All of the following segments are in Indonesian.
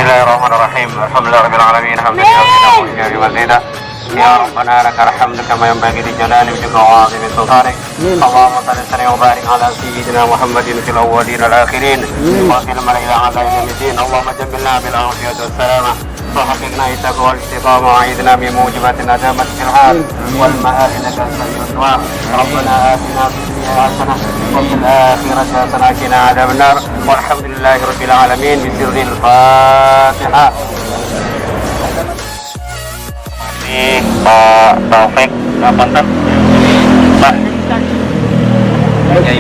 Bismillahirrahmanirrahim. Alhamdulillahirabbil alamin. Hamdan ya Rabbana lakal hamdu kama yanbaghi li jalali wajhika wa 'azimi sultanik. Allahumma salli wa barik ala sayyidina Muhammadin fil awwalin wal akhirin wa fil mala'il a'la yawmiddin. Allahumma jamilna bil afiyati was salamah. وحققنا إتقى والاستقامة وعيدنا من موجبات الندامة في الحال والمآل إنك سميع الدعاء. ربنا آتنا في الدنيا حسنة وفي الآخرة حسنة وقنا عذاب النار والحمد لله رب العالمين بسر الفاتحة. Pak Taufik, Panten, Pak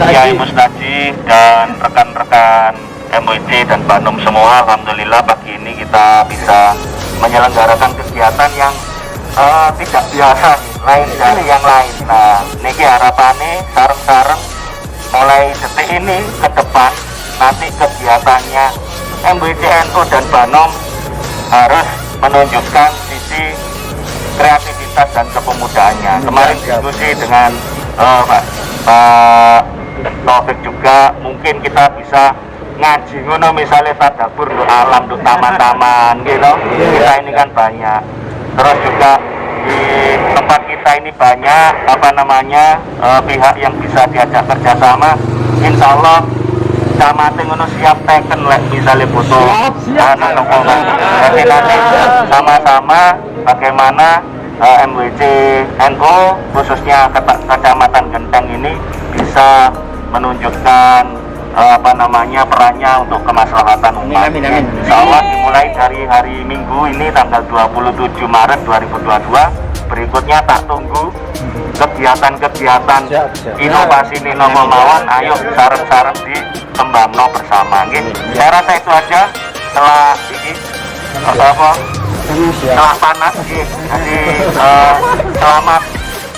Kiai Musnadi dan rekan-rekan MWC dan Banum semua, alhamdulillah pagi ini kita bisa menyelenggarakan kegiatan yang tidak biasa, lain dari yang lain. Nah, niki harapannya sareng-sareng mulai detik ini ke depan nanti kegiatannya MWC NU dan Banum harus menunjukkan sisi kreativitas dan kepemudaannya. Kemarin diskusi dengan Pak Taufik juga, mungkin kita bisa ngaji ngono misalnya tadabbur untuk alam, untuk taman-taman gitu. Kita ini kan banyak. Terus juga di tempat kita ini banyak pihak yang bisa diajak kerjasama. Insya Allah camate ngono siap teken lek misalnya butuh jadi nanti sama-sama bagaimana MWC NU khususnya Kecamatan Genteng ini bisa menunjukkan perannya untuk kemaslahatan umat. Insya Allah dimulai dari hari Minggu ini tanggal 27 Maret 2022. Berikutnya tak tunggu kegiatan-kegiatan inovasi Nino mawon, ayo sareng-sareng di kembangno bersama. Saya rasa itu aja setelah ini setelah panas jadi selamat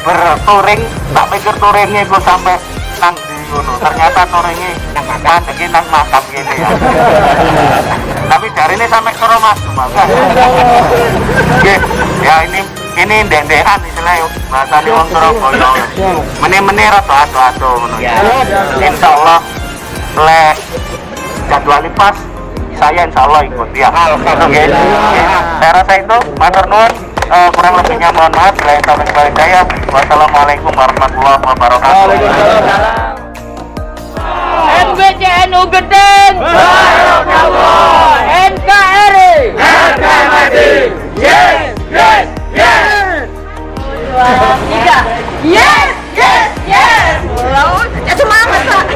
bertouring. Tak pikir touringnya gue sampai nang di gunung, ternyata touringnya kan nang makam gini ya. Tapi dari ini sampai ke rumah cuma kan. Ya ini dendean istilahnya bahasa di wong Surabaya. Meni-meni rada-rada ngono ya. Insyaallah lek jadwal pas saya insyaallah ikut ya. Oke. Saya rasa itu matur nuwun. Kurang lebihnya mohon maaf. Saya wassalamualaikum warahmatullahi wabarakatuh. MWC NU Genteng, NKRI, yes, yes, yes. Tiga, yes, yes, yes. Semangat Pak.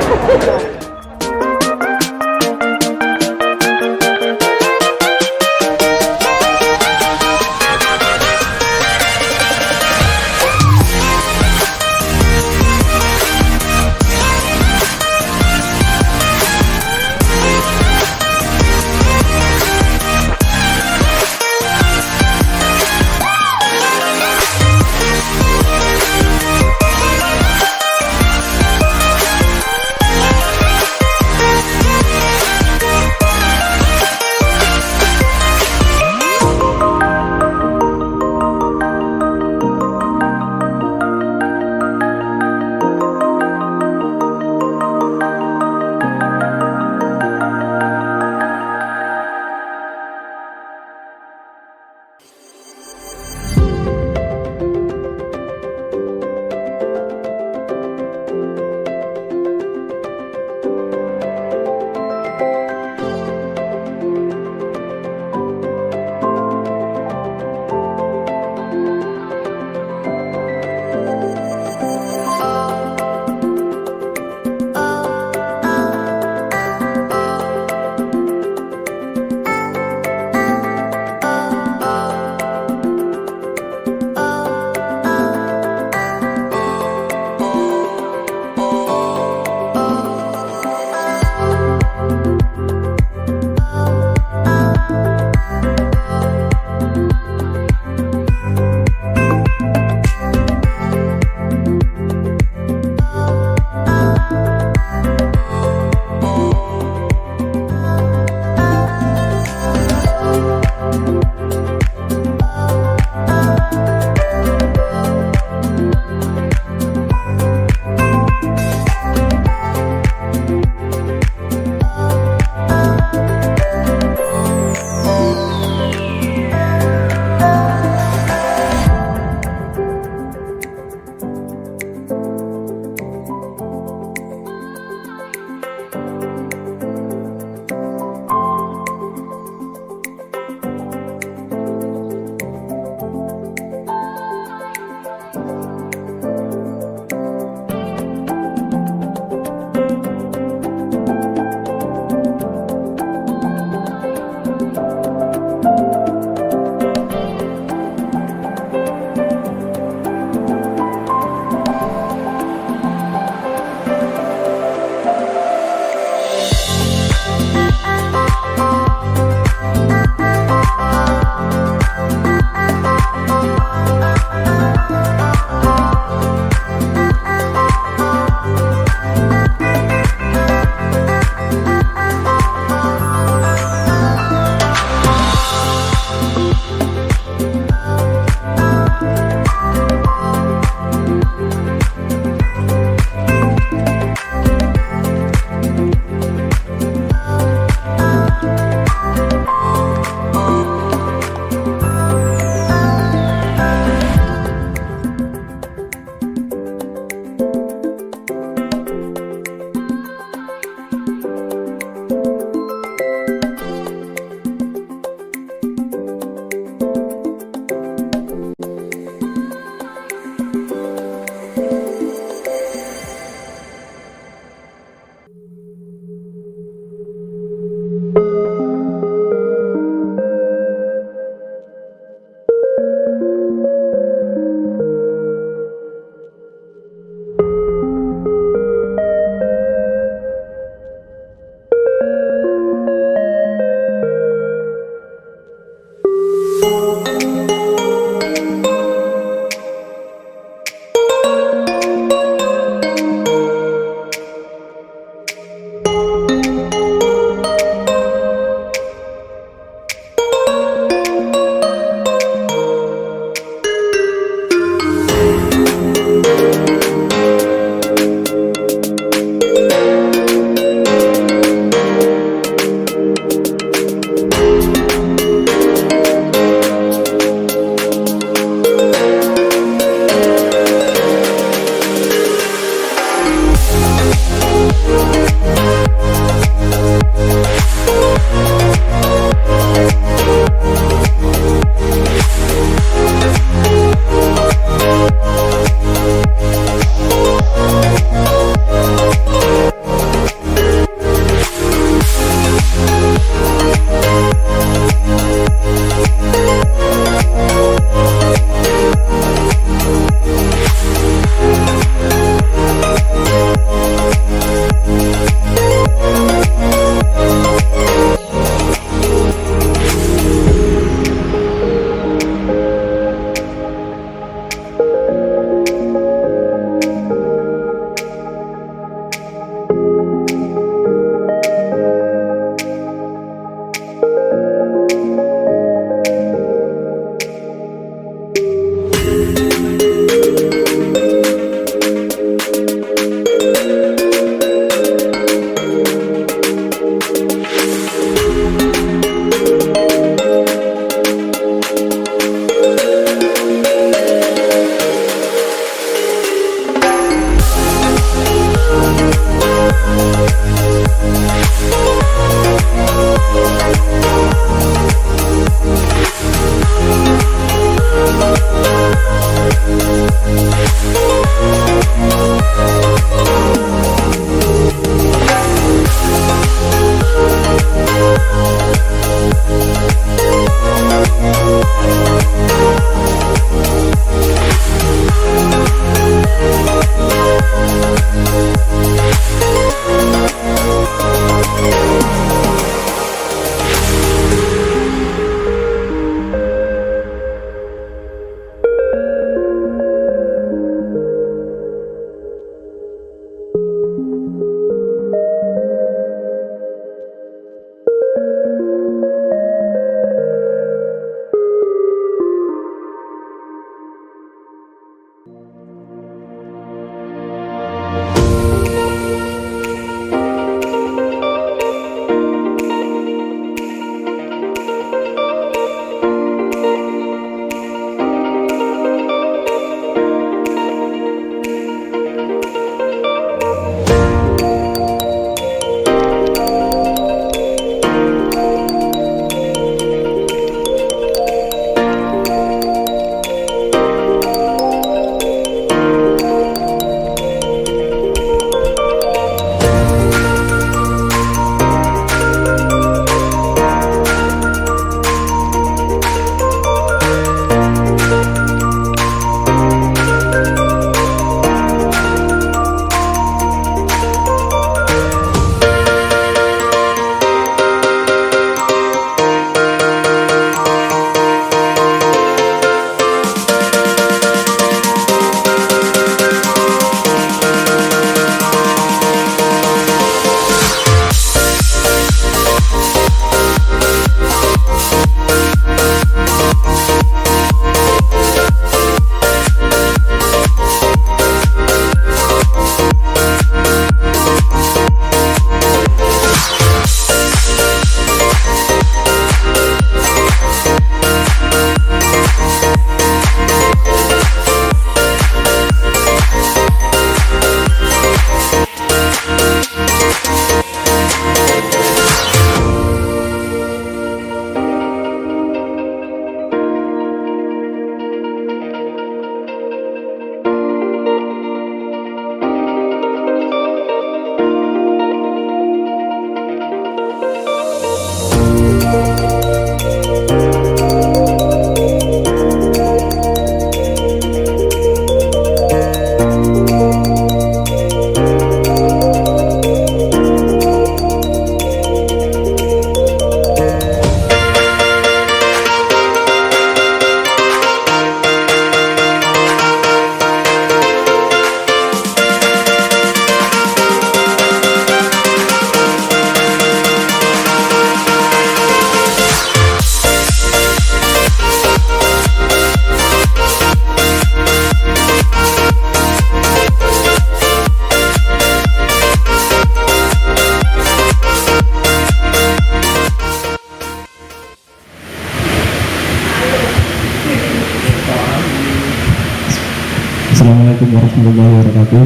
warahmatullahi wabarakatuh.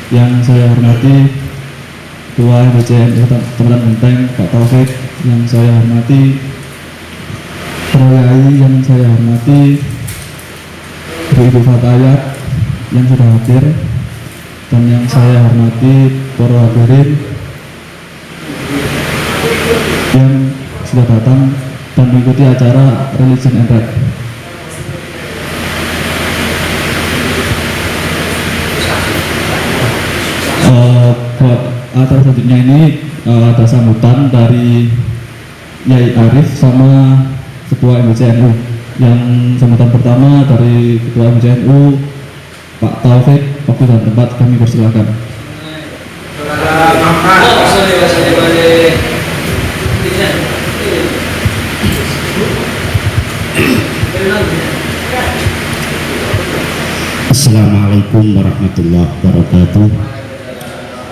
Yang saya hormati Ketua MBCN Kecamatan Genteng Pak Taufik, yang saya hormati para yai, yang saya hormati Ibu Fatayat yang sudah hadir, dan yang saya hormati para hadirin yang sudah datang dan mengikuti acara Religion and Right. Buat acara selanjutnya ini ada sambutan dari Yai Arif sama Ketua MBCNU. Yang sambutan pertama dari Ketua MBCNU Pak Taufik, waktu dan tempat kami persilakan. Assalamualaikum warahmatullahi wabarakatuh.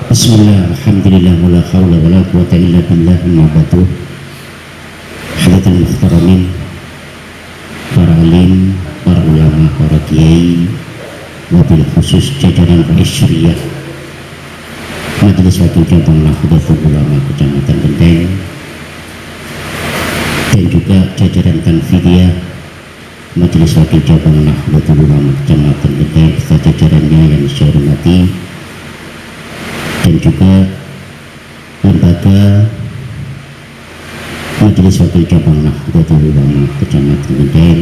Bismillah, alhamdulillah, wala hawla wala quwata illa billah, amma ba'du. Hadirin muhtaramin, para alim, para ulama, para kiai, wabil khusus jajaran Syariah Majelis Wakil Cabang Nahdlatul Ulama Kecamatan Genteng, dan juga jajaran Tanfidiyah Majelis Wakil Cabang Nahdlatul Ulama Kecamatan Genteng serta jajarannya yang saya hormati, dan juga lembaga Majelis Wakil Cabang Nahdlatul Ulama Kecamatan Genteng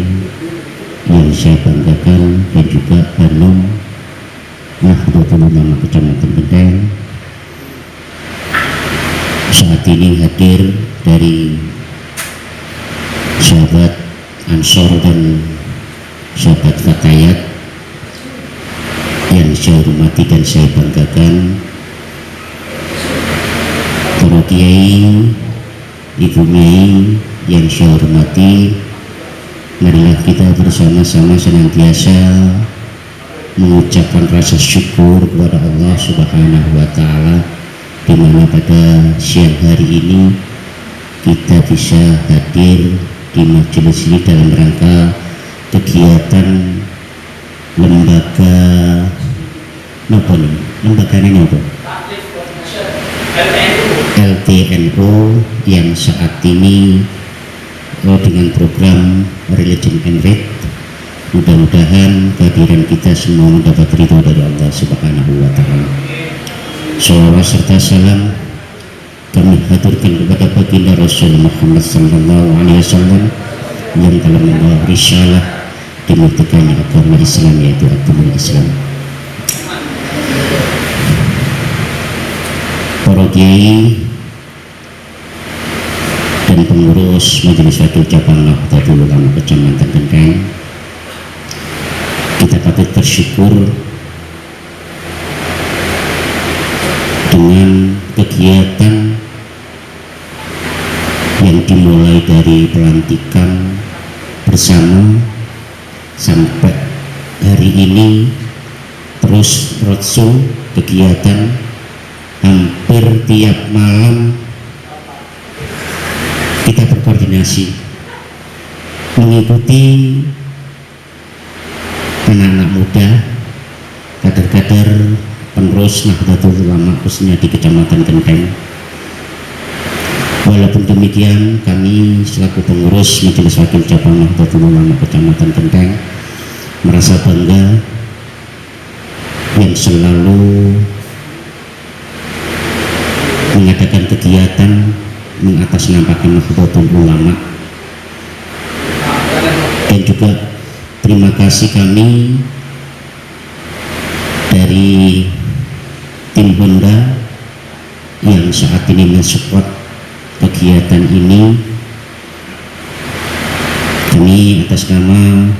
yang saya banggakan, dan juga Banum Nahdlatul Ulama Kecamatan Genteng. Saat ini hadir dari sahabat Ansor dan sahabat Fatayat yang saya hormati dan saya banggakan, para kiai, ibu kiai yang saya hormati. Marilah kita bersama-sama senantiasa mengucapkan rasa syukur kepada Allah Subhanahu wa Ta'ala, di mana pada siang hari ini kita bisa hadir di majelis ini dalam rangka kegiatan lembaga LTNO yang saat ini dengan program Religion and Right. Mudah-mudahan kehadiran kita semua mendapat ridho dari Allah Subhanahu wa Ta'ala. Shalawat serta salam kami haturkan kepada baginda Rasul Muhammad sallallahu alaihi wasallam yang telah membawa risalah dimurtikannya agama Islam, yaitu agama Islam. Para kiai dan pengurus Majelis Wakil Cabang Nahdlatul Ulama Kecamatan Genteng, kita patut bersyukur dengan kegiatan yang dimulai dari pelantikan bersama sampai hari ini, terus roadshow kegiatan hampir tiap malam. Kita berkoordinasi mengikuti anak-anak muda, kader-kader penerus Nahdlatul Ulama khususnya di Kecamatan Genteng. Walaupun demikian, kami selaku pengurus Majelis Wakil Cabang Nahdlatul Ulama Kecamatan Genteng merasa bangga yang selalu mengadakan kegiatan mengatasnamakan Nahdlatul Ulama, dan juga terima kasih kami dari tim Honda yang saat ini mensupport kegiatan ini. Kami atas nama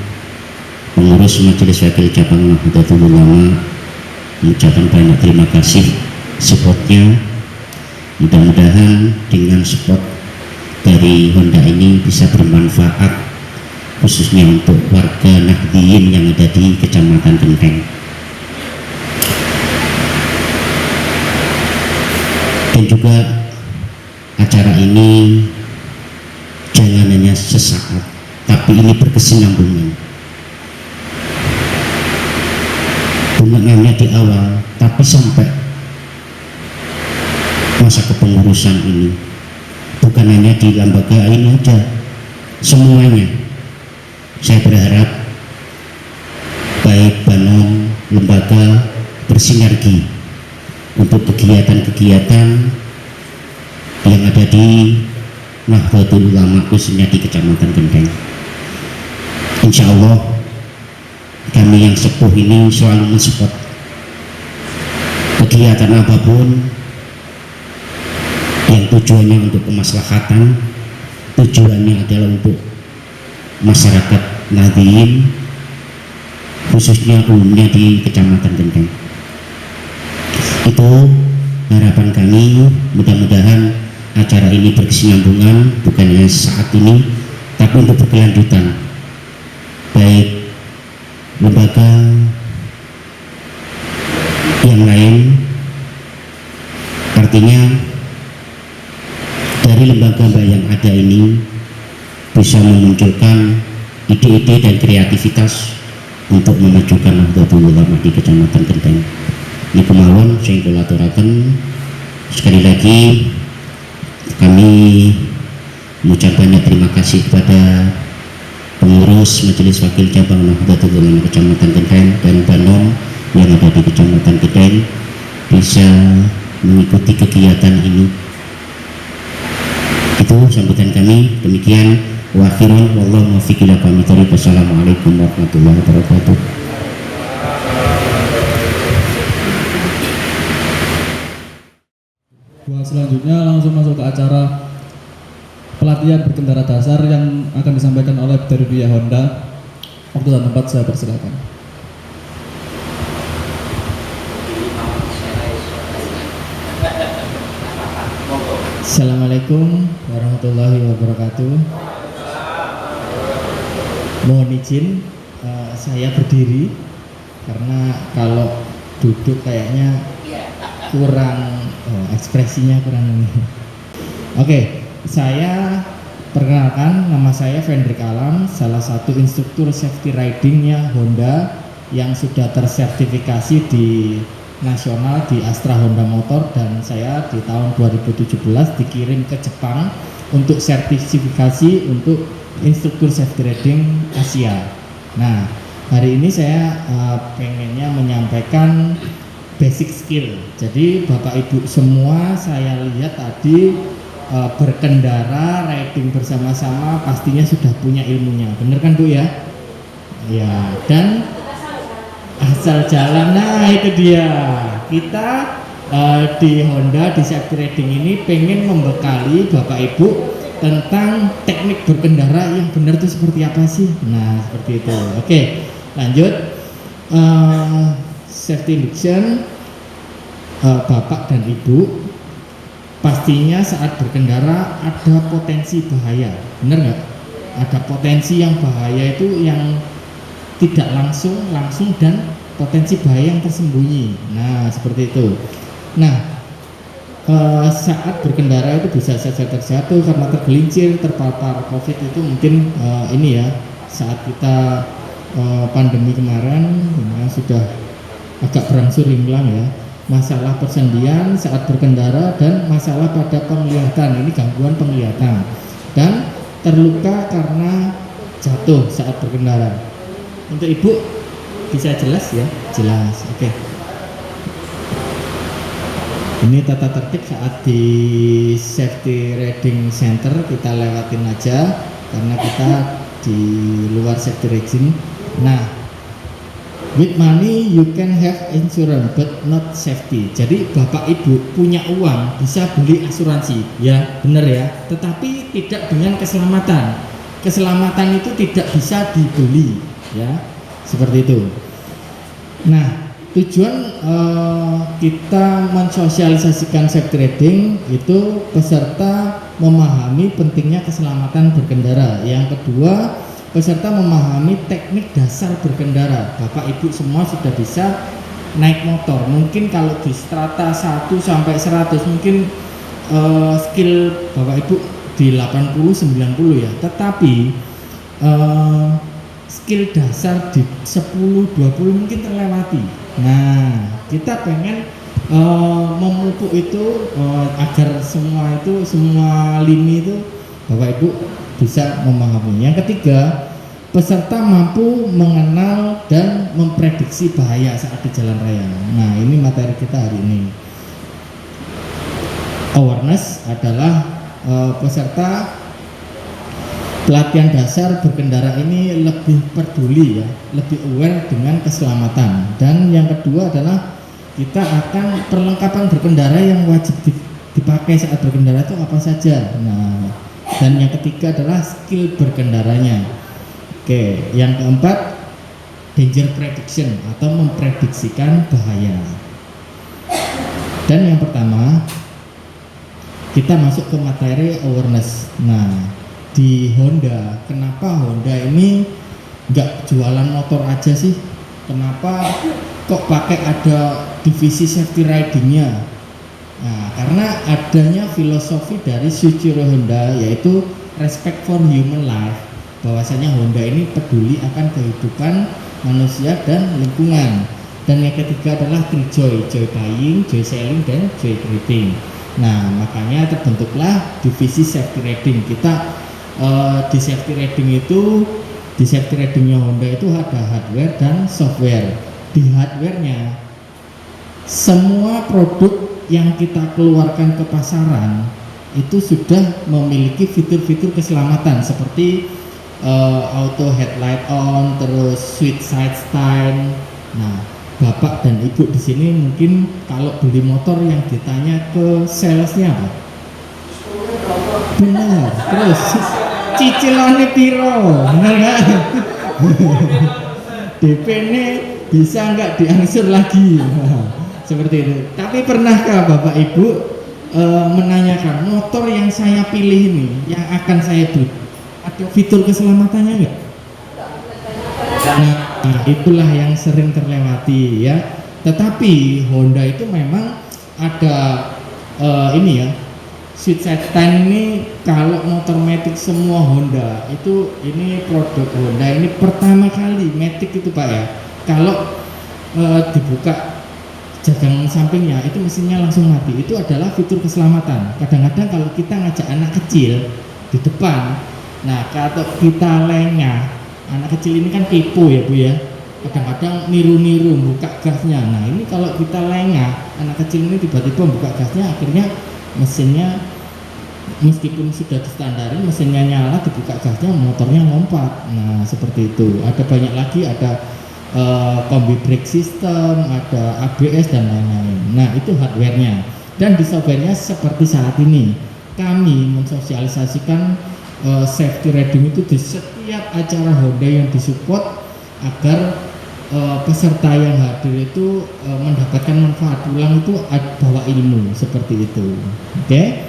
pengurus Majelis Wakil Cabang Nahdlatul Ulama mengucapkan banyak terima kasih supportnya. Mudah-mudahan dengan support dari Honda ini bisa bermanfaat khususnya untuk warga Nahdliyin yang ada di Kecamatan Genteng. Dan juga acara ini jangan hanya sesaat, tapi ini berkesinambungan. Bukannya di awal, tapi sampai masa kepengurusan ini, bukan hanya di lembaga ini aja, semuanya. Saya berharap baik Banom, lembaga bersinergi untuk kegiatan-kegiatan yang ada di Nahdlatul Ulama, khususnya di Kecamatan Kendeng. Insya Allah kami yang sepuh ini selalu mensupport kegiatan apapun yang tujuannya untuk kemaslahatan, tujuannya adalah untuk masyarakat Nahdien, khususnya umumnya di Kecamatan Kendeng. Itu harapan kami, mudah-mudahan acara ini berkesinambungan, bukan hanya saat ini, tapi untuk berkelanjutan. Baik lembaga yang lain, artinya dari lembaga yang ada ini bisa memunculkan ide-ide dan kreativitas untuk memajukan Nahdlatul Ulama di Kecamatan Kendeng. Ini kemauan saya kulaturakan. Sekali lagi kami mengucap banyak terima kasih kepada pengurus Majelis Wakil Cabang Nahdlatul Ulama Kecamatan Kendeng dan Banom yang ada di Kecamatan Kendeng bisa mengikuti kegiatan ini. Itu sambutan kami. Demikian, wa akhiran wallahu muwaffiq ila aqwamit thoriq. Wassalamualaikum warahmatullahi wabarakatuh. Buat selanjutnya langsung masuk ke acara pelatihan berkendara dasar yang akan disampaikan oleh Darudiyah Honda. Waktu dan tempat saya persilakan. Assalamualaikum warahmatullahi wabarakatuh. Mohon izin saya berdiri karena kalau duduk kayaknya kurang ekspresinya kurang ini. Oke, saya perkenalkan, nama saya Fendrik Alam, salah satu instruktur safety ridingnya Honda yang sudah tersertifikasi di nasional di Astra Honda Motor, dan saya di tahun 2017 dikirim ke Jepang untuk sertifikasi untuk instruktur safety riding Asia. Nah, hari ini saya pengennya menyampaikan basic skill. Jadi Bapak Ibu semua saya lihat tadi berkendara riding bersama-sama pastinya sudah punya ilmunya, bener kan Bu ya? Ya, dan asal jalan, nah itu dia. Kita di Honda di safety riding ini pengen membekali Bapak Ibu tentang teknik berkendara yang benar itu seperti apa sih. Nah seperti itu. Oke, lanjut. Safety induction, Bapak dan Ibu pastinya saat berkendara ada potensi bahaya, benar nggak? Ada potensi yang bahaya itu yang tidak langsung dan potensi bahaya yang tersembunyi. Nah seperti itu. Nah saat berkendara itu bisa saja terjatuh karena tergelincir, terpapar COVID itu mungkin ini ya, saat kita pandemi kemarin ya, sudah agak berangsur hilang ya, masalah persendian saat berkendara dan masalah pada penglihatan, ini gangguan penglihatan dan terluka karena jatuh saat berkendara. Untuk Ibu bisa jelas ya? Jelas, oke. Ini tata tertib saat di safety riding center, kita lewatin aja karena kita di luar safety riding. Nah, with money you can have insurance but not safety. Jadi Bapak Ibu punya uang bisa beli asuransi, ya benar ya. Tetapi tidak dengan keselamatan. Keselamatan itu tidak bisa dibeli, ya seperti itu. Nah, tujuan kita mensosialisasikan safety riding itu peserta memahami pentingnya keselamatan berkendara. Yang kedua, peserta memahami teknik dasar berkendara. Bapak Ibu semua sudah bisa naik motor. Mungkin kalau di strata 1 sampai 100 mungkin skill Bapak Ibu di 80-90 ya, tetapi skill dasar di 10-20 mungkin terlewati. Nah, kita pengen memupuk itu agar semua lini itu Bapak Ibu bisa memahami. Yang ketiga, peserta mampu mengenal dan memprediksi bahaya saat di jalan raya. Nah, ini materi kita hari ini. Awareness adalah peserta pelatihan dasar berkendara ini lebih peduli ya, lebih aware dengan keselamatan. Dan yang kedua adalah kita akan perlengkapan berkendara yang wajib dipakai saat berkendara itu apa saja. Nah, dan yang ketiga adalah skill berkendaranya. Oke, yang keempat, danger prediction atau memprediksikan bahaya. Dan yang pertama, kita masuk ke materi awareness. Nah, di Honda, kenapa Honda ini nggak jualan motor aja sih? Kenapa kok pakai ada divisi safety ridingnya? Nah, karena adanya filosofi dari Shuichiro Honda, yaitu respect for human life. Bahwasanya Honda ini peduli akan kehidupan manusia dan lingkungan. Dan yang ketiga adalah three joy buying, joy selling, dan joy creating. Nah, makanya terbentuklah divisi safety riding. Kita di safety riding itu, di safety ridingnya Honda itu ada hardware dan software. Di hardwarenya, semua produk yang kita keluarkan ke pasaran itu sudah memiliki fitur-fitur keselamatan seperti auto headlight on, terus switch side stand. Nah, Bapak dan Ibu di sini mungkin kalau beli motor yang ditanya ke salesnya apa? Benar. Terus cicilannya piro? Benar nggak? DP-nya bisa nggak diangsur lagi? Seperti itu. Tapi pernahkah Bapak Ibu menanyakan motor yang saya pilih ini, yang akan saya beli, ada fitur keselamatannya enggak? Nah, itulah yang sering terlewati ya. Tetapi Honda itu memang ada ini ya, switch side stand ini. Kalau motor Matic semua Honda itu, ini produk Honda ini pertama kali Matic itu Pak ya. Kalau dibuka jagang sampingnya itu mesinnya langsung mati. Itu adalah fitur keselamatan. Kadang-kadang kalau kita ngajak anak kecil di depan, nah kalau kita lengah, anak kecil ini kan kepo ya Bu ya, kadang-kadang niru-niru buka gasnya. Nah ini kalau kita lengah, anak kecil ini tiba-tiba buka gasnya, akhirnya mesinnya meskipun sudah distandarin, mesinnya nyala, dibuka gasnya, motornya ngompat. Nah seperti itu. Ada banyak lagi, ada kombi brake system, ada ABS dan lain-lain. Nah itu hardwarenya. Dan di softwarenya seperti saat ini kami mensosialisasikan safety riding itu di setiap acara Honda yang disupport agar peserta yang hadir itu mendapatkan manfaat pulang itu bawa ilmu seperti itu. Oke.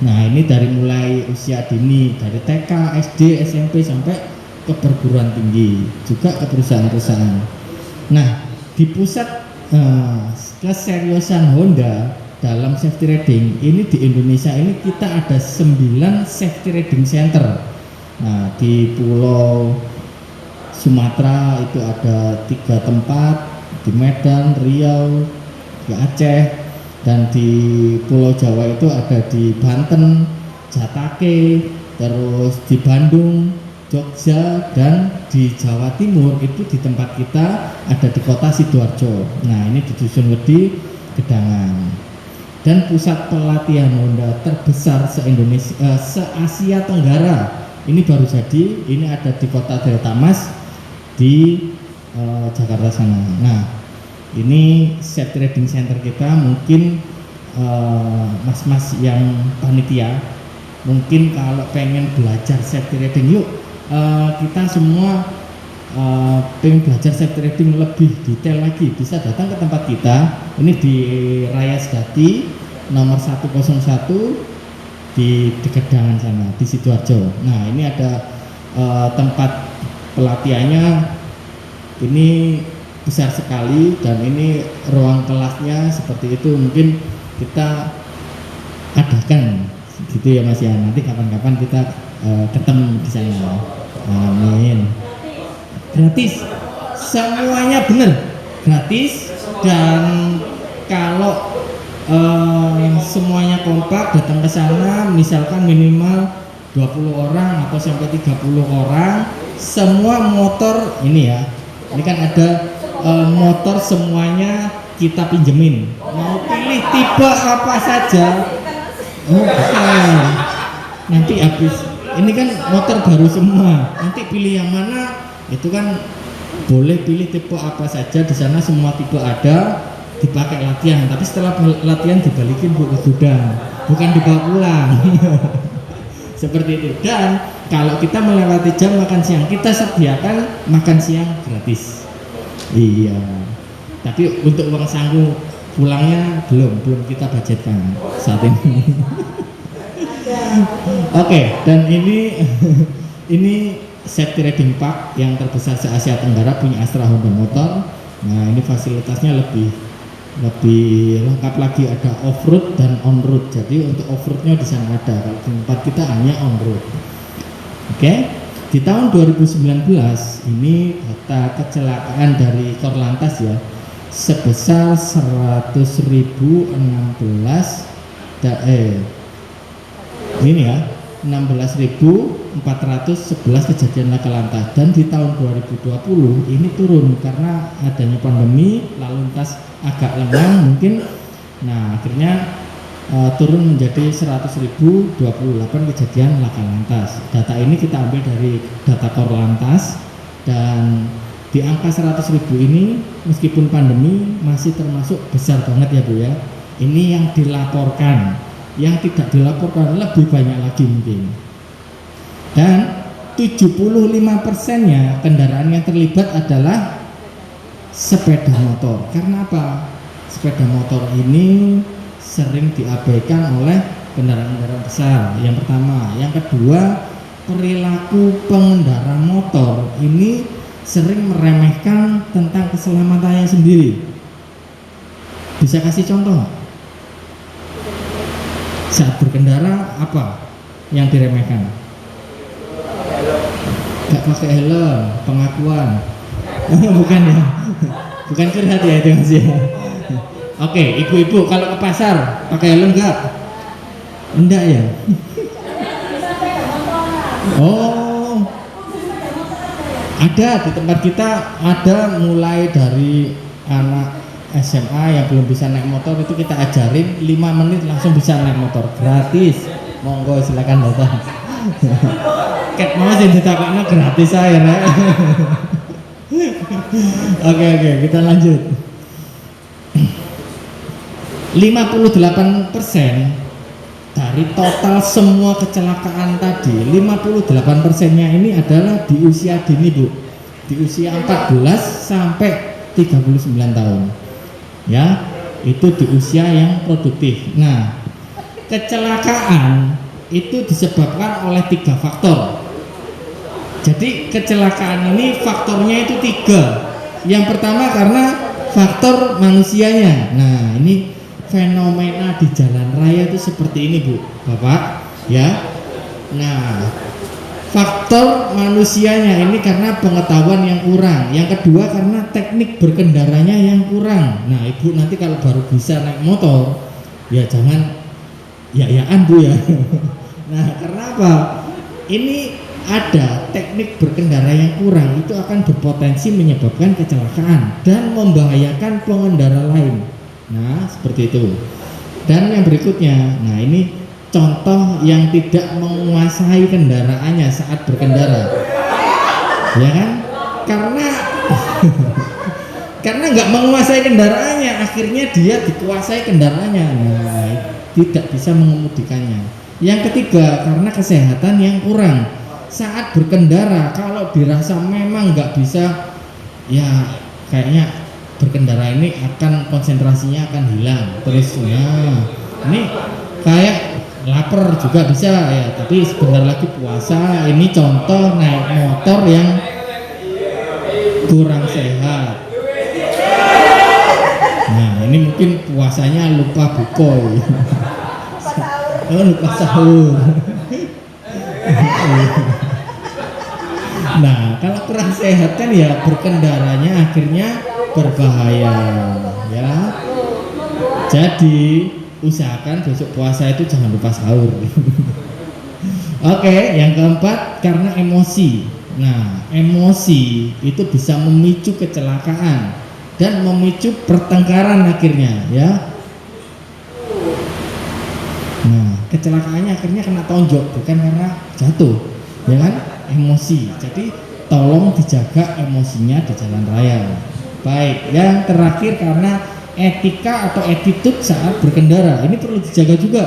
Nah ini dari mulai usia dini, dari TK, SD, SMP sampai ke perguruan tinggi, juga ke perusahaan-perusahaan. Nah di pusat keseriusan Honda dalam safety riding ini di Indonesia ini kita ada 9 safety riding center. Nah di Pulau Sumatera itu ada 3 tempat, di Medan, Riau, di Aceh, dan di Pulau Jawa itu ada di Banten, Jatake, terus di Bandung, Jogja, dan di Jawa Timur itu di tempat kita ada di kota Sidoarjo. Nah ini di Dusun Wedi, Gedangan. Dan pusat pelatihan Honda terbesar se-Indonesia, se-Asia Tenggara ini baru jadi, ini ada di kota Delta Mas di Jakarta sana. Nah ini safety riding center kita, mungkin mas-mas yang panitia mungkin kalau pengen belajar safety riding, yuk kita semua pengen belajar safety riding lebih detail lagi, bisa datang ke tempat kita. Ini di Raya Sedati nomor 101 di Gedangan sana, di Sidoarjo. Nah ini ada tempat pelatihannya, ini besar sekali, dan ini ruang kelasnya seperti itu. Mungkin kita adakan gitu ya Mas ya. Nanti kapan-kapan kita ketemu di sana. Amin. Gratis, semuanya benar gratis, dan kalau semuanya kompak datang ke sana, misalkan minimal 20 orang atau sampai 30 orang, semua motor ini ya, ini kan ada motor semuanya kita pinjemin, mau pilih tipe apa saja. Nanti habis ini kan motor baru semua, nanti pilih yang mana, itu kan boleh pilih tipe apa saja. Di sana semua tipe ada, dipakai latihan, tapi setelah latihan dibalikin ke gudang, bukan dibawa pulang. Seperti itu. Dan kalau kita melewati jam makan siang, kita sediakan makan siang gratis. Iya, tapi untuk uang saku pulangnya belum kita budgetkan saat ini. Oke, dan ini safety riding park yang terbesar se Asia Tenggara, punya Astra Honda Motor. Nah, ini fasilitasnya lebih lengkap lagi, ada off road dan on road. Jadi untuk off roadnya di sana ada, kalau di tempat kita hanya on road. Oke. Di tahun 2019 ini data kecelakaan dari Korlantas ya sebesar 100.016 ini ya 16.411 kejadian laka lantas, dan di tahun 2020 ini turun karena adanya pandemi, lalu lintas agak lengang mungkin. Nah, akhirnya turun menjadi 100.028 kejadian laka lantas. Data ini kita ambil dari data Korlantas, dan di angka 100.000 ini meskipun pandemi masih termasuk besar banget ya Bu ya. Ini yang dilaporkan, yang tidak dilaporkan lebih banyak lagi mungkin. Dan 75%-nya kendaraan yang terlibat adalah sepeda motor. Karena apa? Sepeda motor ini sering diabaikan oleh kendaraan-kendaraan besar. Yang pertama, yang kedua, perilaku pengendara motor ini sering meremehkan tentang keselamatannya sendiri. Bisa kasih contoh nggak? Saat berkendara apa yang diremehkan? Gak pakai helm, pengakuan. Bukan ya, bukan curhat ya itu Mas ya. Oke, ibu-ibu kalau ke pasar pakai helm enggak? Enggak ya? Oh, ada di tempat kita, ada mulai dari anak SMA yang belum bisa naik motor, itu kita ajarin 5 menit langsung bisa naik motor gratis. Monggo silakan datang. Ket mau sing ditakokno gratis saya nek. Oke, kita lanjut. 58% dari total semua kecelakaan tadi, 58%-nya ini adalah di usia dini Bu, di usia 14 sampai 39 tahun ya, itu di usia yang produktif. Nah, kecelakaan itu disebabkan oleh 3 faktor. Jadi kecelakaan ini faktornya itu 3. Yang pertama karena faktor manusianya. Nah, ini fenomena di jalan raya itu seperti ini Bu, Bapak ya. Nah, faktor manusianya ini karena pengetahuan yang kurang. Yang kedua karena teknik berkendaranya yang kurang. Nah, Ibu nanti kalau baru bisa naik motor ya jangan ya-yaan Bu ya. Nah, karena apa? Ini ada teknik berkendara yang kurang, itu akan berpotensi menyebabkan kecelakaan dan membahayakan pengendara lain. Nah, seperti itu. Dan yang berikutnya, nah ini contoh yang tidak menguasai kendaraannya saat berkendara, ya kan? Karena nggak menguasai kendaraannya, akhirnya dia dikuasai kendaraannya. Nah, tidak bisa mengemudikannya. Yang ketiga, karena kesehatan yang kurang saat berkendara. Kalau dirasa memang nggak bisa, ya kayaknya berkendara ini akan konsentrasinya akan hilang terus. Nah, ini kayak lapar juga bisa ya, tapi sebentar lagi puasa. Ini contoh naik motor yang kurang sehat. Nah, ini mungkin puasanya lupa bukoy. Oh, lupa sahur. Nah, kalau kurang sehat kan ya berkendaranya akhirnya berbahaya, ya. Jadi usahakan besok puasa itu jangan lupa sahur. Oke, yang keempat karena emosi. Nah, emosi itu bisa memicu kecelakaan dan memicu pertengkaran akhirnya, ya. Nah, kecelakaannya akhirnya kena tonjok bukan karena jatuh, ya kan? Emosi. Jadi tolong dijaga emosinya di jalan raya. Baik, yang terakhir karena etika atau attitude saat berkendara. Ini perlu dijaga juga.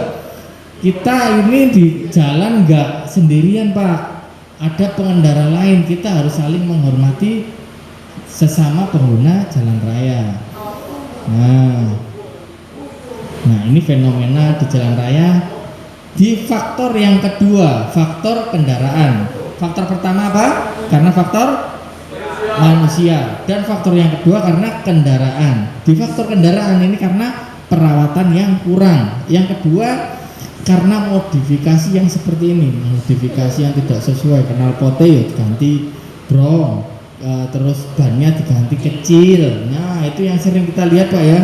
Kita ini di jalan nggak sendirian, Pak. Ada pengendara lain, kita harus saling menghormati sesama pengguna jalan raya. Nah, ini fenomena di jalan raya. Di faktor yang kedua, faktor kendaraan. Faktor pertama apa? Karena faktor manusia. Dan faktor yang kedua karena kendaraan. Di faktor kendaraan ini karena perawatan yang kurang. Yang kedua karena modifikasi yang seperti ini, modifikasi yang tidak sesuai. Knalpotnya ya diganti brong, terus bannya diganti kecil. Nah, itu yang sering kita lihat, Pak, ya.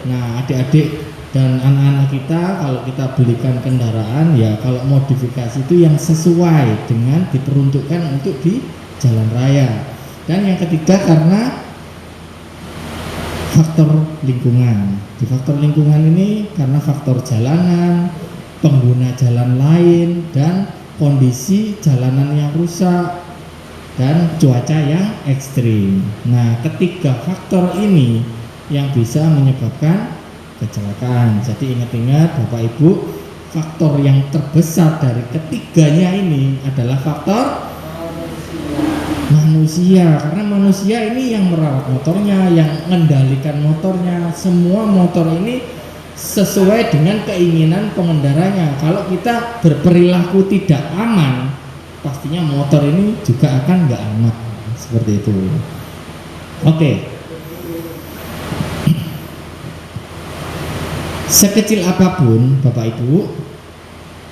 Nah, adik-adik dan anak-anak kita kalau kita belikan kendaraan, ya kalau modifikasi itu yang sesuai dengan diperuntukkan untuk di jalan raya. Dan yang ketiga karena faktor lingkungan. Di faktor lingkungan ini karena faktor jalanan, pengguna jalan lain, dan kondisi jalanan yang rusak dan cuaca yang ekstrim. Nah, ketiga faktor ini yang bisa menyebabkan kecelakaan. Jadi ingat-ingat Bapak Ibu, faktor yang terbesar dari ketiganya ini adalah faktor manusia. Karena manusia ini yang merawat motornya, yang mengendalikan motornya. Semua motor ini sesuai dengan keinginan pengendaranya. Kalau kita berperilaku tidak aman, pastinya motor ini juga akan nggak aman. Seperti itu. Oke. Sekecil apapun Bapak Ibu,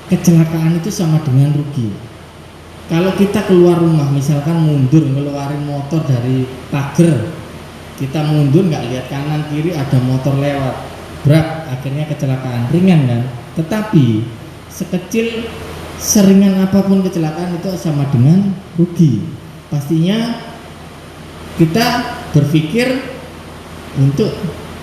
kecelakaan itu sama dengan rugi. Kalau kita keluar rumah, misalkan mundur ngeluarin motor dari pagar, kita mundur nggak lihat kanan kiri ada motor lewat, berat, akhirnya kecelakaan, ringan kan? Tetapi sekecil seringan apapun kecelakaan itu sama dengan rugi. Pastinya kita berpikir untuk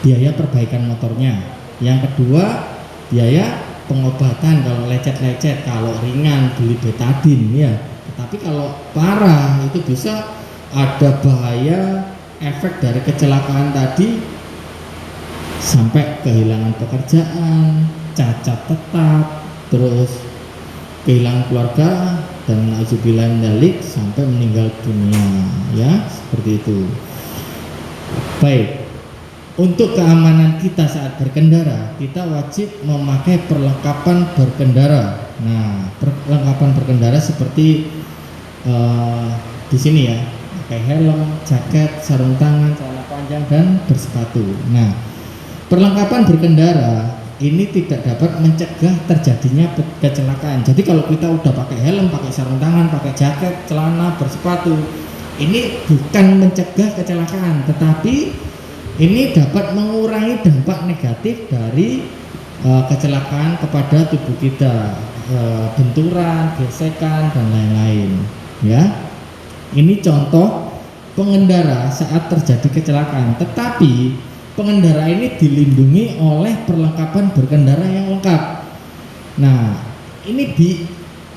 biaya perbaikan motornya. Yang kedua, biaya pengobatan kalau lecet-lecet, kalau ringan beli betadin, ya. Tetapi kalau parah itu bisa ada bahaya efek dari kecelakaan tadi sampai kehilangan pekerjaan, cacat tetap, terus kehilangan keluarga, dan nauzubillah min dzalik sampai meninggal dunia, ya, seperti itu. Baik, untuk keamanan kita saat berkendara, kita wajib memakai perlengkapan berkendara. Nah, perlengkapan berkendara seperti di sini ya, pakai helm, jaket, sarung tangan, celana panjang, dan bersepatu. Nah, perlengkapan berkendara ini tidak dapat mencegah terjadinya kecelakaan. Jadi kalau kita udah pakai helm, pakai sarung tangan, pakai jaket, celana, bersepatu, ini bukan mencegah kecelakaan, tetapi ini dapat mengurangi dampak negatif dari kecelakaan kepada tubuh kita, benturan, gesekan, dan lain-lain. Ya, ini contoh pengendara saat terjadi kecelakaan. Tetapi pengendara ini dilindungi oleh perlengkapan berkendara yang lengkap. Nah, ini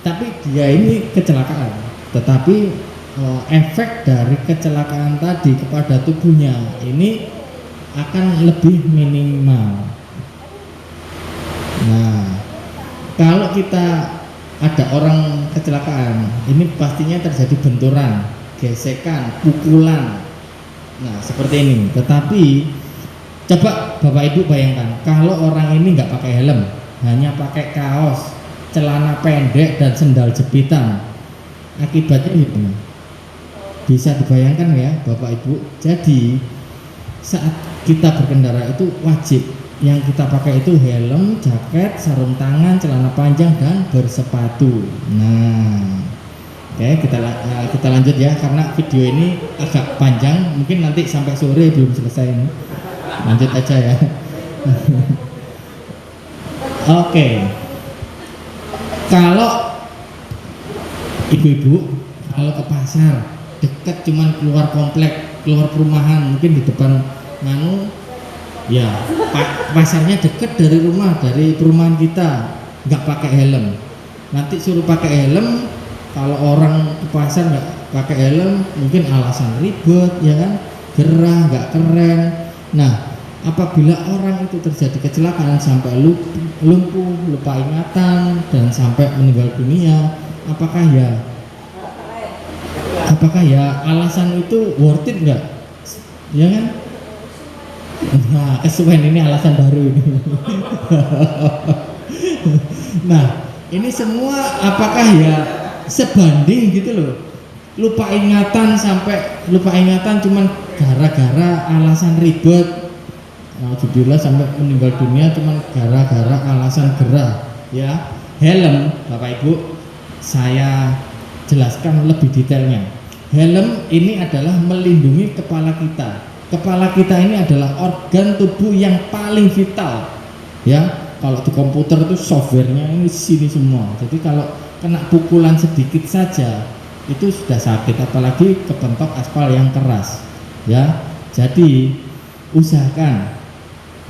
tapi dia ini kecelakaan, tetapi efek dari kecelakaan tadi kepada tubuhnya ini akan lebih minimal. Nah, kalau kita ada orang kecelakaan, ini pastinya terjadi benturan, gesekan, pukulan. Nah, seperti ini. Tetapi coba Bapak Ibu bayangkan, kalau orang ini nggak pakai helm, hanya pakai kaos, celana pendek, dan sendal jepitan, akibatnya gimana? Bisa dibayangkan ya Bapak Ibu. Jadi saat kita berkendara itu wajib yang kita pakai itu helm, jaket, sarung tangan, celana panjang dan bersepatu. Nah, oke, kita lanjut ya, karena video ini agak panjang, mungkin nanti sampai sore belum selesai ini. Lanjut aja ya. Oke. Kalau ibu-ibu kalau ke pasar dekat, cuman keluar komplek, keluar perumahan, mungkin di depan ya pasarnya deket dari rumah, dari perumahan kita, nggak pakai helm. Nanti suruh pakai helm, kalau orang ke pasar nggak pakai helm mungkin alasan ribet, ya kan, gerah, nggak keren. Nah, apabila orang itu terjadi kecelakaan sampai lumpuh, lupa ingatan dan sampai meninggal dunia, apakah ya alasan itu worth it nggak? Ya kan? Nah, kesuwen ini alasan baru ini. Nah, ini semua apakah ya sebanding gitu loh? Lupa ingatan cuman gara-gara alasan ribet. Alhamdulillah sampai meninggal dunia cuman gara-gara alasan gerah. Ya, helm, Bapak Ibu, saya jelaskan lebih detailnya. Helm ini adalah melindungi kepala kita. Kepala kita ini adalah organ tubuh yang paling vital, ya. Kalau di komputer itu softwarenya ini sini semua. Jadi kalau kena pukulan sedikit saja itu sudah sakit, apalagi kepentok aspal yang keras, ya. Jadi usahakan.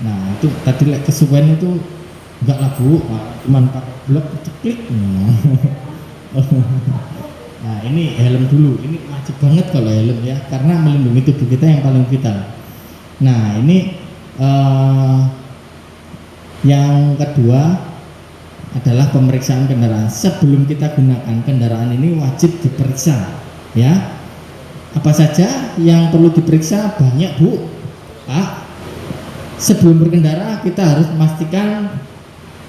Nah, itu tadi kesuwen itu enggak lah Bu, cuman pakai blok klik. Nah, ini helm dulu, ini wajib banget kalau helm ya, karena melindungi tubuh kita yang paling vital. Nah, ini yang kedua adalah pemeriksaan kendaraan. Sebelum kita gunakan kendaraan ini wajib diperiksa, ya. Apa saja yang perlu diperiksa? Banyak Bu. Sebelum berkendara kita harus memastikan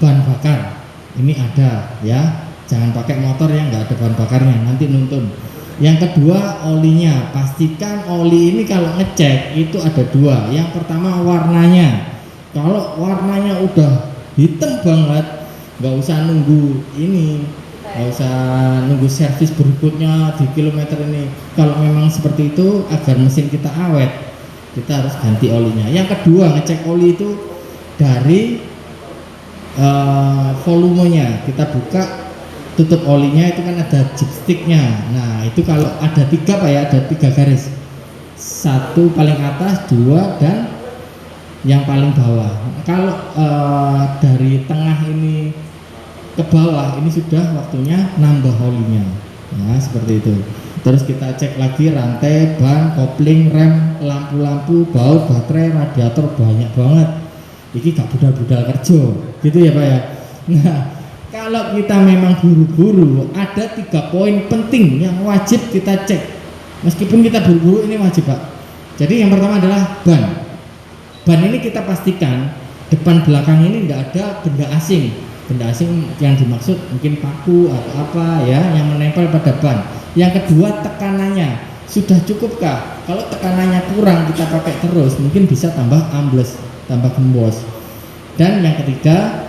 bahan bakar ini ada, ya. Jangan pakai motor yang nggak ada bahan bakarnya, nanti nuntun. Yang kedua, olinya. Pastikan oli ini kalau ngecek itu ada dua. Yang pertama warnanya. Kalau warnanya udah hitam banget, nggak usah nunggu ini, nggak usah nunggu servis berikutnya di kilometer ini. Kalau memang seperti itu, agar mesin kita awet, kita harus ganti olinya. Yang kedua, ngecek oli itu dari volumenya. Kita buka tutup olinya, itu kan ada chipsticknya. Nah, itu kalau ada tiga Pak ya, ada 3 garis, satu paling atas, 2 dan yang paling bawah. Kalau dari tengah ini ke bawah, ini sudah waktunya nambah olinya. Nah, seperti itu. Terus kita cek lagi rantai, ban, kopling, rem, lampu-lampu, baut, baterai, radiator, banyak banget. Ini gak budal-budal kerja, gitu ya Pak ya. Nah, kalau kita memang buru-buru, ada 3 poin penting yang wajib kita cek. Meskipun kita buru-buru, ini wajib Pak. Jadi yang pertama adalah ban. Ban ini kita pastikan depan belakang ini tidak ada benda asing. Benda asing yang dimaksud mungkin paku atau apa ya yang menempel pada ban. Yang kedua, tekanannya sudah cukupkah? Kalau tekanannya kurang, kita pakai terus, mungkin bisa tambah ambles, tambah gembos. Dan yang ketiga,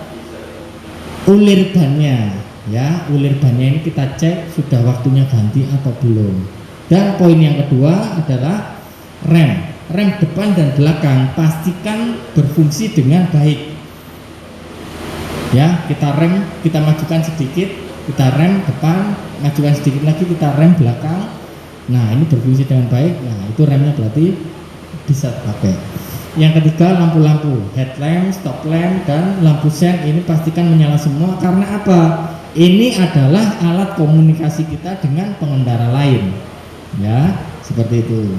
ulir bannya, ya, ulir bannya ini kita cek sudah waktunya ganti atau belum. Dan poin yang kedua adalah rem. Rem depan dan belakang pastikan berfungsi dengan baik. Ya, kita rem, kita majukan sedikit, kita rem depan, majukan sedikit lagi, kita rem belakang. Nah, ini berfungsi dengan baik. Nah, itu remnya berarti bisa pakai. Yang ketiga, lampu-lampu, headlamp, stop lamp, dan lampu sen ini pastikan menyala semua. Karena apa? Ini adalah alat komunikasi kita dengan pengendara lain. Ya, seperti itu.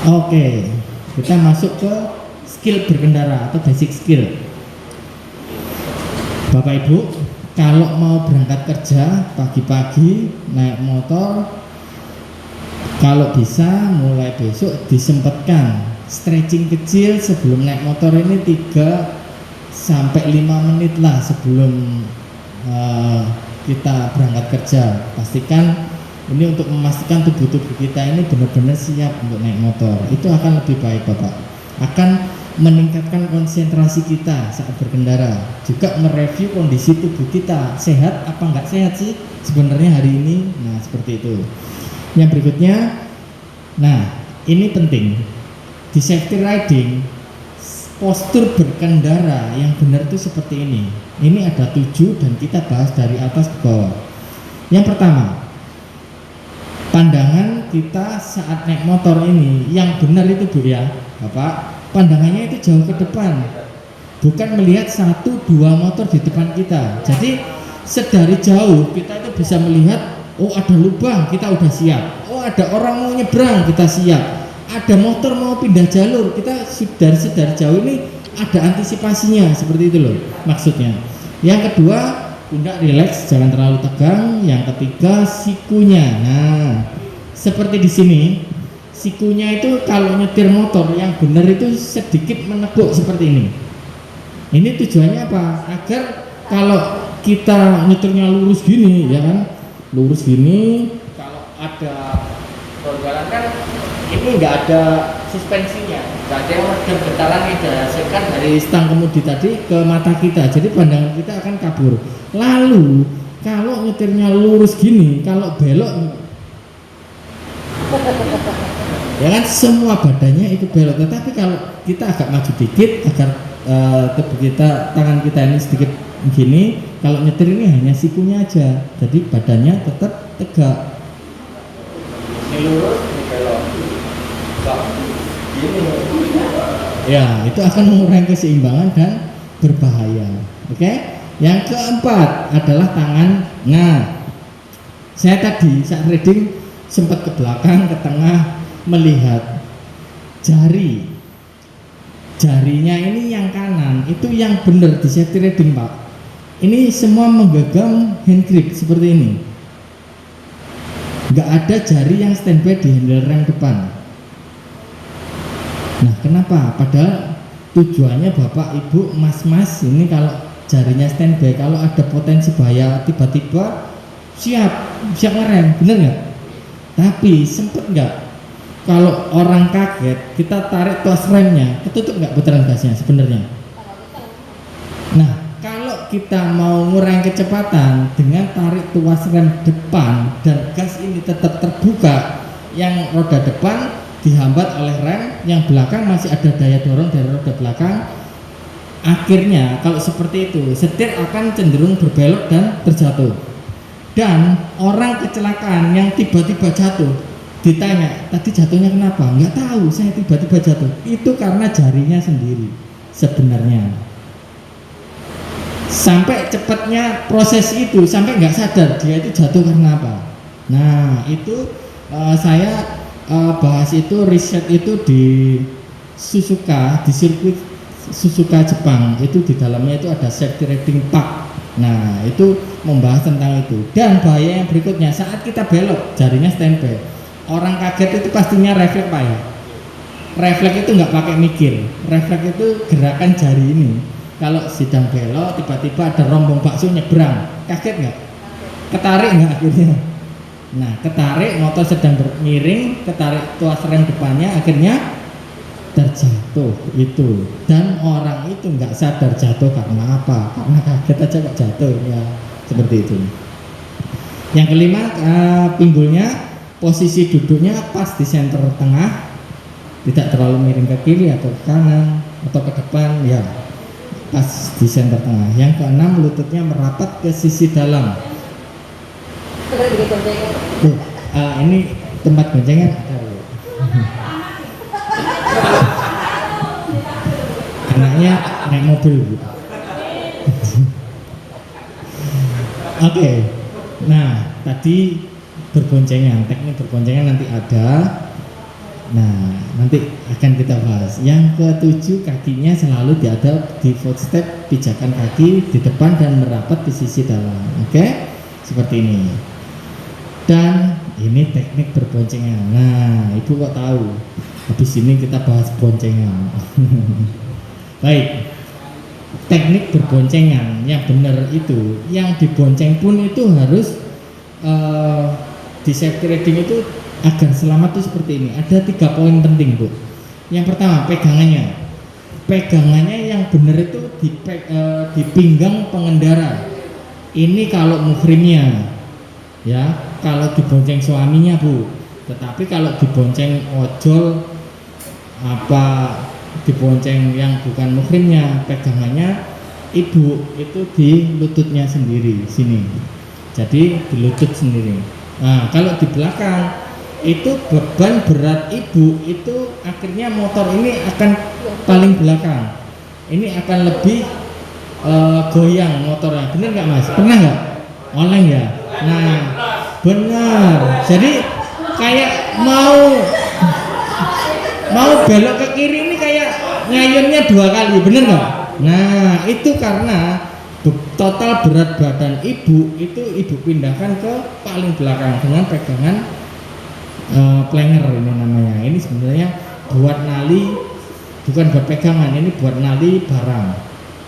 Oke, kita masuk ke skill berkendara atau basic skill. Bapak Ibu, kalau mau berangkat kerja pagi-pagi naik motor, kalau bisa mulai besok disempatkan stretching kecil sebelum naik motor ini 3-5 menit lah sebelum kita berangkat kerja. Pastikan ini untuk memastikan tubuh kita ini benar-benar siap untuk naik motor. Itu akan lebih baik Bapak, akan meningkatkan konsentrasi kita saat berkendara, juga mereview kondisi tubuh kita, sehat apa nggak sehat sih sebenarnya hari ini. Nah, seperti itu. Yang berikutnya, nah ini penting di safety riding, postur berkendara yang benar itu seperti ini. Ini ada 7 dan kita bahas dari atas ke bawah. Yang pertama, pandangan kita saat naik motor ini yang benar itu Bu ya Bapak, pandangannya itu jauh ke depan, bukan melihat 1-2 motor di depan kita. Jadi sedari jauh kita itu bisa melihat, oh ada lubang, kita udah siap. Oh ada orang mau nyebrang, kita siap. Ada motor mau pindah jalur, kita sedari jauh ini ada antisipasinya, seperti itu loh maksudnya. Yang kedua, pundak rileks, jangan terlalu tegang. Yang ketiga, sikunya. Nah, seperti di sini, sikunya itu kalau nyetir motor yang benar itu sedikit meneguk seperti ini. Ini tujuannya apa? Agar kalau kita nyetirnya lurus gini, ya kan, lurus gini, kalau ada pergolakan kan ini nggak ada suspensinya, nggak ada yang getaran yang dihasilkan dari stang kemudi tadi ke mata kita, jadi pandangan kita akan kabur. Lalu kalau nyetirnya lurus gini, kalau belok ya kan semua badannya itu belok, tetapi kalau kita agak maju dikit agar tubuh kita, tangan kita ini sedikit gini, kalau nyetir ini hanya sikunya aja, jadi badannya tetap tegak. Ini lurus, ini belok. Ya, itu akan mengurangi keseimbangan dan berbahaya. Oke? Yang keempat adalah tangan. Nah, saya tadi saat riding sempat ke belakang, ke tengah melihat jarinya ini yang kanan itu yang benar di safety riding Pak. Ini semua menggenggam hand grip seperti ini. Nggak ada jari yang standby di handle rem depan. Nah, kenapa? Padahal tujuannya Bapak, Ibu, Mas-mas ini kalau jarinya standby, kalau ada potensi bahaya tiba-tiba siap ngerem, bener nggak? Tapi sempet nggak? Kalau orang kaget, kita tarik tuas remnya, ketutup nggak putaran gasnya sebenarnya? Nah, kalau kita mau ngurangi kecepatan dengan tarik tuas rem depan dan gas ini tetap terbuka, yang roda depan dihambat oleh rem, yang belakang masih ada daya dorong dari roda belakang. Akhirnya kalau seperti itu, setir akan cenderung berbelok dan terjatuh. Dan orang kecelakaan yang tiba-tiba jatuh, ditanya tadi jatuhnya kenapa? Nggak tahu, saya tiba-tiba jatuh. Itu karena jarinya sendiri sebenarnya. Sampai cepatnya proses itu, sampai nggak sadar dia itu jatuh karena apa. Nah, itu saya bahas itu, riset itu di Suzuka, di sirkuit Suzuka Jepang. Itu di dalamnya itu ada safety riding park. Nah, itu membahas tentang itu. Dan bahaya yang berikutnya, saat kita belok jarinya standby, orang kaget itu pastinya refleks Pak ya. Refleks itu nggak pakai mikir, refleks itu gerakan jari ini. Kalau sedang belok tiba-tiba ada rombong bakso nyebrang, kaget nggak? Ketarik nggak akhirnya? Nah, ketarik, motor sedang miring, ketarik tuas rem depannya, akhirnya terjatuh itu. Dan orang itu nggak sadar jatuh karena apa, karena kaget aja kok jatuh ya, seperti itu. Yang kelima, pinggulnya, posisi duduknya pas di center tengah, tidak terlalu miring ke kiri atau ke kanan atau ke depan, ya pas di center tengah. Yang keenam, lututnya merapat ke sisi dalam. Ini tempat goncengan ada. Anaknya naik mobil gitu. Oke. Nah, tadi berboncengan, teknik berboncengan nanti ada. Nah, nanti akan kita bahas. Yang ketujuh, kakinya selalu diadap di footstep, pijakan kaki di depan dan merapat di sisi dalam. Oke? Seperti ini. Dan ini teknik berboncengan. Nah, Ibu kok tahu? Habis ini kita bahas boncengan. Baik. Teknik berboncengan yang benar itu, yang dibonceng pun itu harus di safety riding itu agar selamat itu seperti ini. Ada 3 poin penting Bu. Yang pertama, pegangannya. pegangannya yang benar itu di pinggang pengendara. Ini kalau muhrimnya, ya, kalau dibonceng suaminya Bu. Tetapi kalau dibonceng ojol apa dibonceng yang bukan muhrimnya, pegangannya ibu itu di lututnya sendiri sini. Jadi di lutut sendiri. Nah, kalau di belakang itu beban berat ibu itu akhirnya motor ini akan paling belakang. Ini akan lebih goyang motornya. Bener nggak Mas? Pernah nggak? Oleng ya? Nah, benar. Jadi kayak mau belok ke kiri ini kayak ngayunnya 2 kali. Bener nggak? Nah, itu karena total berat badan ibu itu ibu pindahkan ke paling belakang dengan pegangan plenger ini namanya. Ini sebenarnya buat nali, bukan buat pegangan, ini buat nali barang.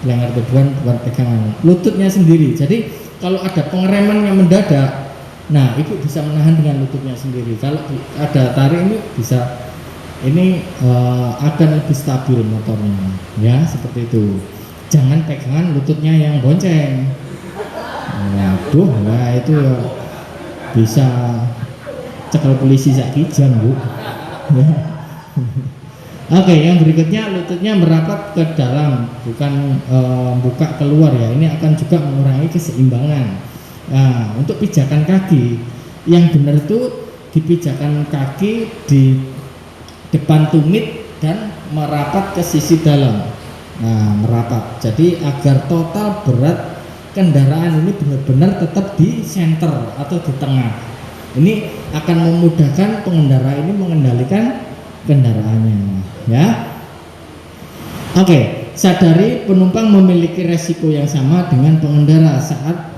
Plenger itu buat pegangan. Lututnya sendiri. Jadi kalau ada pengereman yang mendadak, nah ibu bisa menahan dengan lututnya sendiri. Kalau ada tarik ini bisa, ini akan lebih stabil motornya, ya seperti itu. Jangan pegangan lututnya yang bonceng. Waduh, nah itu ya bisa cekal polisi sakijang Bu. Oke, yang berikutnya lututnya merapat ke dalam, bukan buka keluar ya. Ini akan juga mengurangi keseimbangan. Nah, untuk pijakan kaki yang benar itu dipijakan kaki di depan tumit dan merapat ke sisi dalam. Nah, merapat. Jadi agar total berat kendaraan ini benar-benar tetap di center atau di tengah. Ini akan memudahkan pengendara ini mengendalikan kendaraannya, ya. Oke, sadari penumpang memiliki resiko yang sama dengan pengendara saat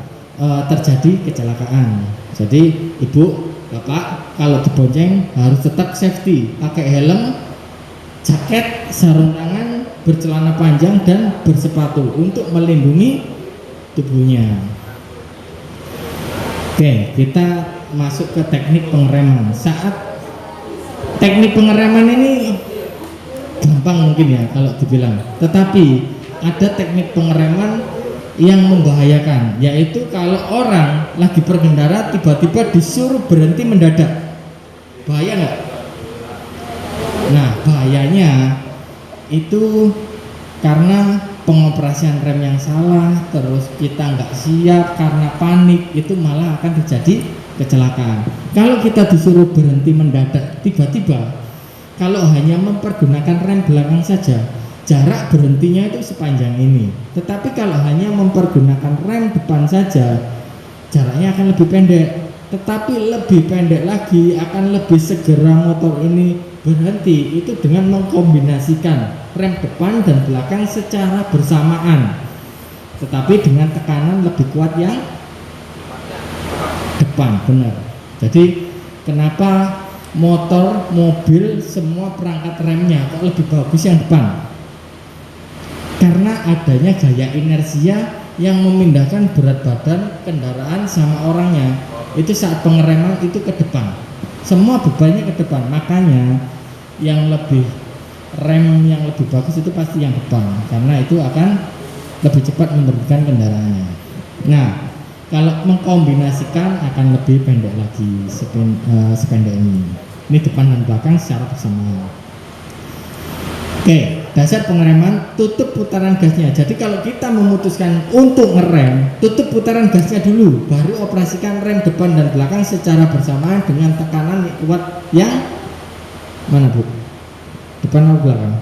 terjadi kecelakaan. Jadi ibu, bapak kalau dibonceng harus tetap safety, pakai helm, jaket, sarung tangan, bercelana panjang dan bersepatu untuk melindungi tubuhnya. Oke, kita masuk ke teknik pengereman. Saat teknik pengereman ini gampang mungkin ya kalau dibilang, tetapi ada teknik pengereman yang membahayakan, yaitu kalau orang lagi berkendara tiba-tiba disuruh berhenti mendadak. Bahaya nggak? Nah, bahayanya itu karena pengoperasian rem yang salah, terus kita nggak siap karena panik, itu malah akan terjadi kecelakaan. Kalau kita disuruh berhenti mendadak tiba-tiba, kalau hanya mempergunakan rem belakang saja, jarak berhentinya itu sepanjang ini. Tetapi kalau hanya mempergunakan rem depan saja, jaraknya akan lebih pendek. Tetapi lebih pendek lagi, akan lebih segera motor ini berhenti itu dengan mengkombinasikan rem depan dan belakang secara bersamaan, tetapi dengan tekanan lebih kuat yang depan. Benar. Jadi kenapa motor, mobil, semua perangkat remnya kok lebih bagus yang depan? Karena adanya gaya inersia yang memindahkan berat badan kendaraan sama orangnya. Itu saat pengereman itu ke depan, semua bebannya ke depan. Makanya yang lebih rem yang lebih bagus itu pasti yang depan, karena itu akan lebih cepat memberhentikan kendaraannya. Nah, kalau mengkombinasikan akan lebih pendek lagi, sependek ini. Ini depan dan belakang secara bersamaan. Oke, dasar pengereman, tutup putaran gasnya. Jadi kalau kita memutuskan untuk ngerem, tutup putaran gasnya dulu, baru operasikan rem depan dan belakang secara bersamaan dengan tekanan kuat yang mana Bu? Depan atau belakang?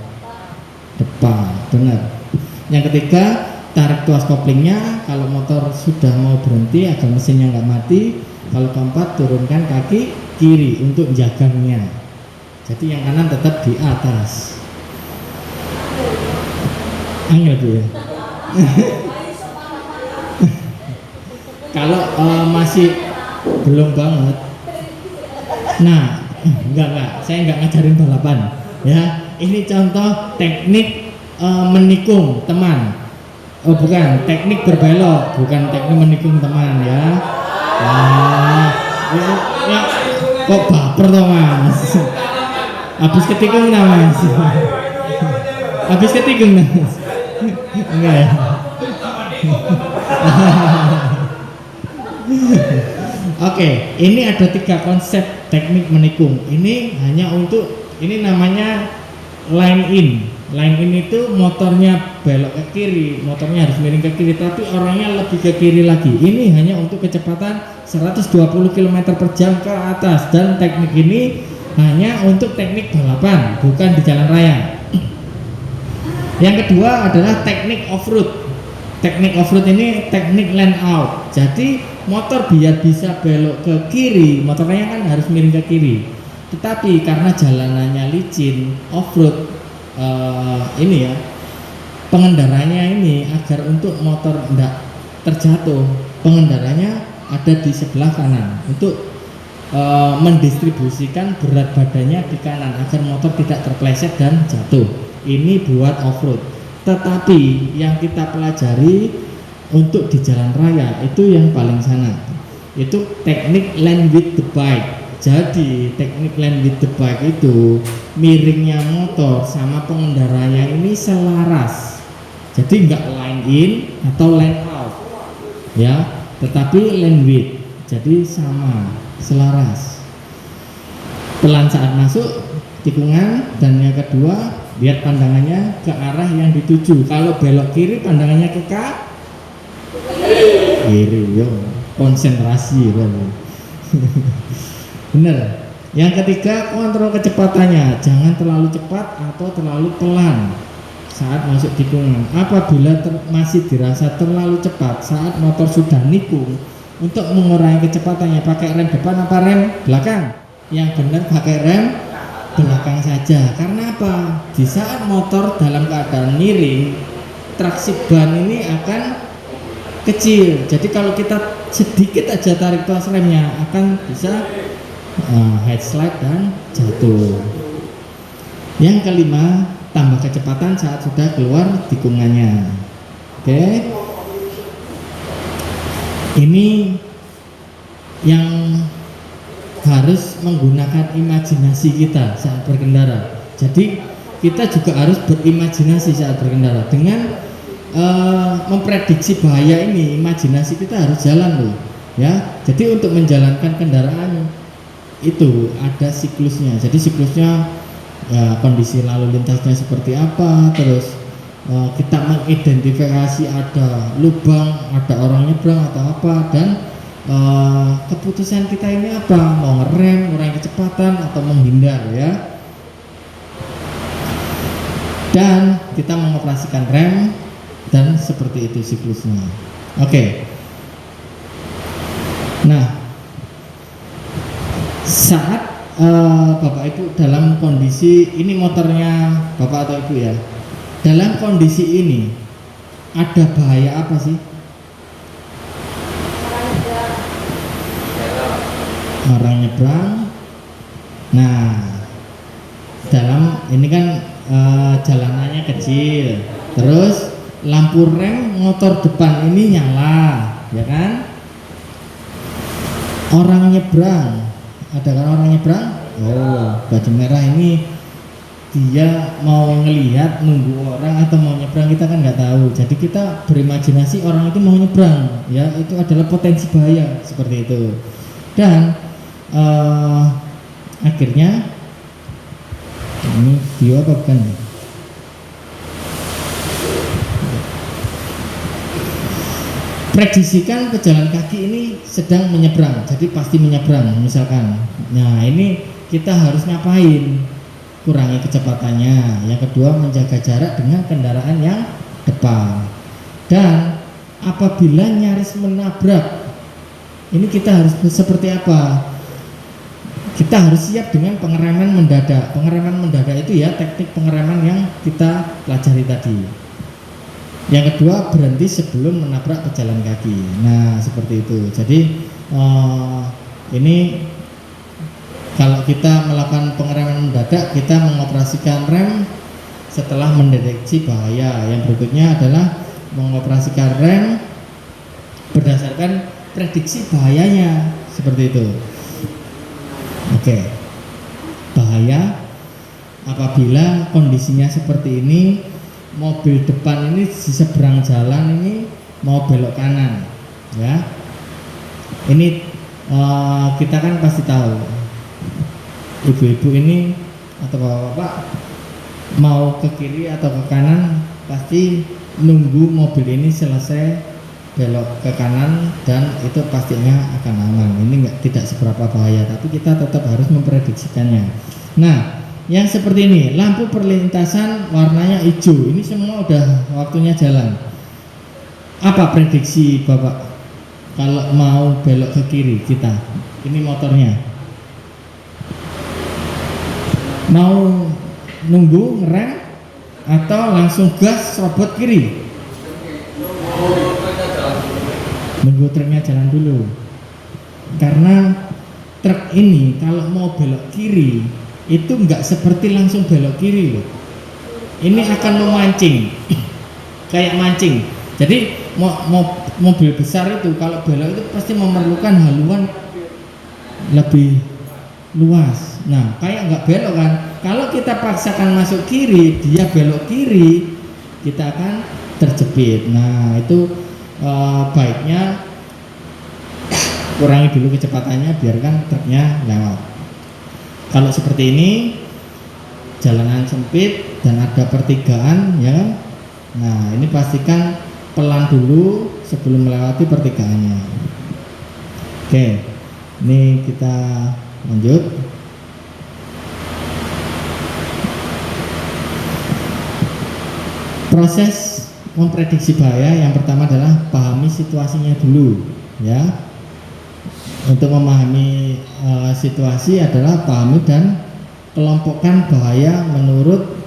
Depan, benar. Yang ketiga, tarik tuas koplingnya. Kalau motor sudah mau berhenti agar mesinnya nggak mati. Kalau keempat, turunkan kaki kiri untuk jagangnya. Jadi yang kanan tetap di atas. Angel Bu ya. Kalau masih belum banget, nah enggak, saya enggak ngajarin balapan ya. Ini contoh teknik menikung teman. Oh bukan, teknik berbelok, bukan teknik menikung teman ya. Ya kok baper toh Mas? Habis ketikung nah Mas. Habis ketikung nih. Enggak ya. Oke, ini ada 3 konsep teknik menikung. Ini hanya untuk, ini namanya line in. Line in itu motornya belok ke kiri, motornya harus miring ke kiri, tapi orangnya lebih ke kiri lagi. Ini hanya untuk kecepatan 120 km per jam ke atas, dan teknik ini hanya untuk teknik balapan, bukan di jalan raya. Yang kedua adalah teknik off-road. Teknik off-road ini teknik land out. Jadi motor biar bisa belok ke kiri, motornya kan harus miring ke kiri. Tetapi karena jalanannya licin, off-road ini ya, pengendaranya ini agar untuk motor tidak terjatuh, pengendaranya ada di sebelah kanan untuk mendistribusikan berat badannya di kanan agar motor tidak terpleset dan jatuh. Ini buat off-road. Tetapi yang kita pelajari untuk di jalan raya itu yang paling sana, itu teknik land with the bike. Jadi teknik land with the bike itu miringnya motor sama pengendaranya ini selaras. Jadi enggak line in atau line out ya, tetapi land with. Jadi sama, selaras. Pelan saat masuk tikungan, dan yang kedua lihat pandangannya ke arah yang dituju. Kalau belok kiri pandangannya ke kiri, yo konsentrasi kan. Bener. Yang ketiga, kontrol kecepatannya, jangan terlalu cepat atau terlalu pelan saat masuk tikungan. Apabila masih dirasa terlalu cepat saat motor sudah nikung, untuk mengurangi kecepatannya pakai rem depan apa rem belakang? Yang benar pakai rem belakang saja. Karena apa? Di saat motor dalam keadaan miring, traksi ban ini akan kecil. Jadi kalau kita sedikit aja tarik tuas remnya akan bisa head slide dan jatuh. Yang kelima, tambah kecepatan saat sudah keluar tikungannya. Oke. Ini yang harus menggunakan imajinasi kita saat berkendara. Jadi kita juga harus berimajinasi saat berkendara. Dengan memprediksi bahaya ini, imajinasi kita harus jalan loh, ya. Jadi untuk menjalankan kendaraan itu ada siklusnya. Jadi siklusnya ya, kondisi lalu lintasnya seperti apa, terus kita mengidentifikasi ada lubang, ada orang nyebrang atau apa, dan keputusan kita ini apa, mau ngerem, mengurangi kecepatan atau menghindar ya. Dan kita mengoperasikan rem, dan seperti itu siklusnya. Oke. Nah, saat Bapak Ibu dalam kondisi ini, motornya Bapak atau Ibu ya, dalam kondisi ini ada bahaya apa sih? Orang nyebrang. Nah, dalam ini kan jalanannya kecil, terus lampu rem motor depan ini nyala, ya kan? Orang nyebrang, ada kan orang nyebrang? Oh, baju merah ini dia mau ngelihat, nunggu orang atau mau nyebrang, kita kan nggak tahu. Jadi kita berimajinasi orang itu mau nyebrang, ya itu adalah potensi bahaya seperti itu. Dan akhirnya ini video apa bukan? Prediksikan pejalan kaki ini sedang menyeberang, jadi pasti menyeberang misalkan. Nah ini kita harus ngapain? Kurangi kecepatannya. Yang kedua, menjaga jarak dengan kendaraan yang depan. Dan apabila nyaris menabrak, ini kita harus seperti apa? Kita harus siap dengan pengereman mendadak. Pengereman mendadak itu ya teknik pengereman yang kita pelajari tadi. Yang kedua, berhenti sebelum menabrak pejalan kaki. Nah seperti itu. Jadi ini kalau kita melakukan pengereman mendadak, kita mengoperasikan rem setelah mendeteksi bahaya. Yang berikutnya adalah mengoperasikan rem berdasarkan prediksi bahayanya, seperti itu. Oke. Bahaya apabila kondisinya seperti ini, mobil depan ini di seberang jalan ini mau belok kanan, ya. Ini kita kan pasti tahu ibu-ibu ini atau bapak-bapak mau ke kiri atau ke kanan pasti nunggu mobil ini selesai belok ke kanan dan itu pastinya akan aman. Ini tidak seberapa bahaya, tapi kita tetap harus memprediksikannya. Nah, yang seperti ini, lampu perlintasan warnanya hijau, ini semua udah waktunya jalan. Apa prediksi bapak kalau mau belok ke kiri kita? Ini motornya mau nunggu ngerem atau langsung gas serobot kiri? Nunggu truknya jalan dulu, karena truk ini kalau mau belok kiri itu nggak seperti langsung belok kiri loh. Ini akan memancing kayak mancing. Jadi mobil besar itu kalau belok itu pasti memerlukan haluan lebih luas. Nah, kayak nggak belok kan, kalau kita paksakan masuk kiri, dia belok kiri, kita akan terjepit. Nah, itu baiknya kurangi dulu kecepatannya, biarkan truknya lewat. Kalau seperti ini jalanan sempit dan ada pertigaan, ya. Nah, ini pastikan pelan dulu sebelum melewati pertigaannya. Oke, ini kita lanjut. Proses memprediksi bahaya yang pertama adalah pahami situasinya dulu, ya. Untuk memahami situasi adalah pahami dan kelompokkan bahaya menurut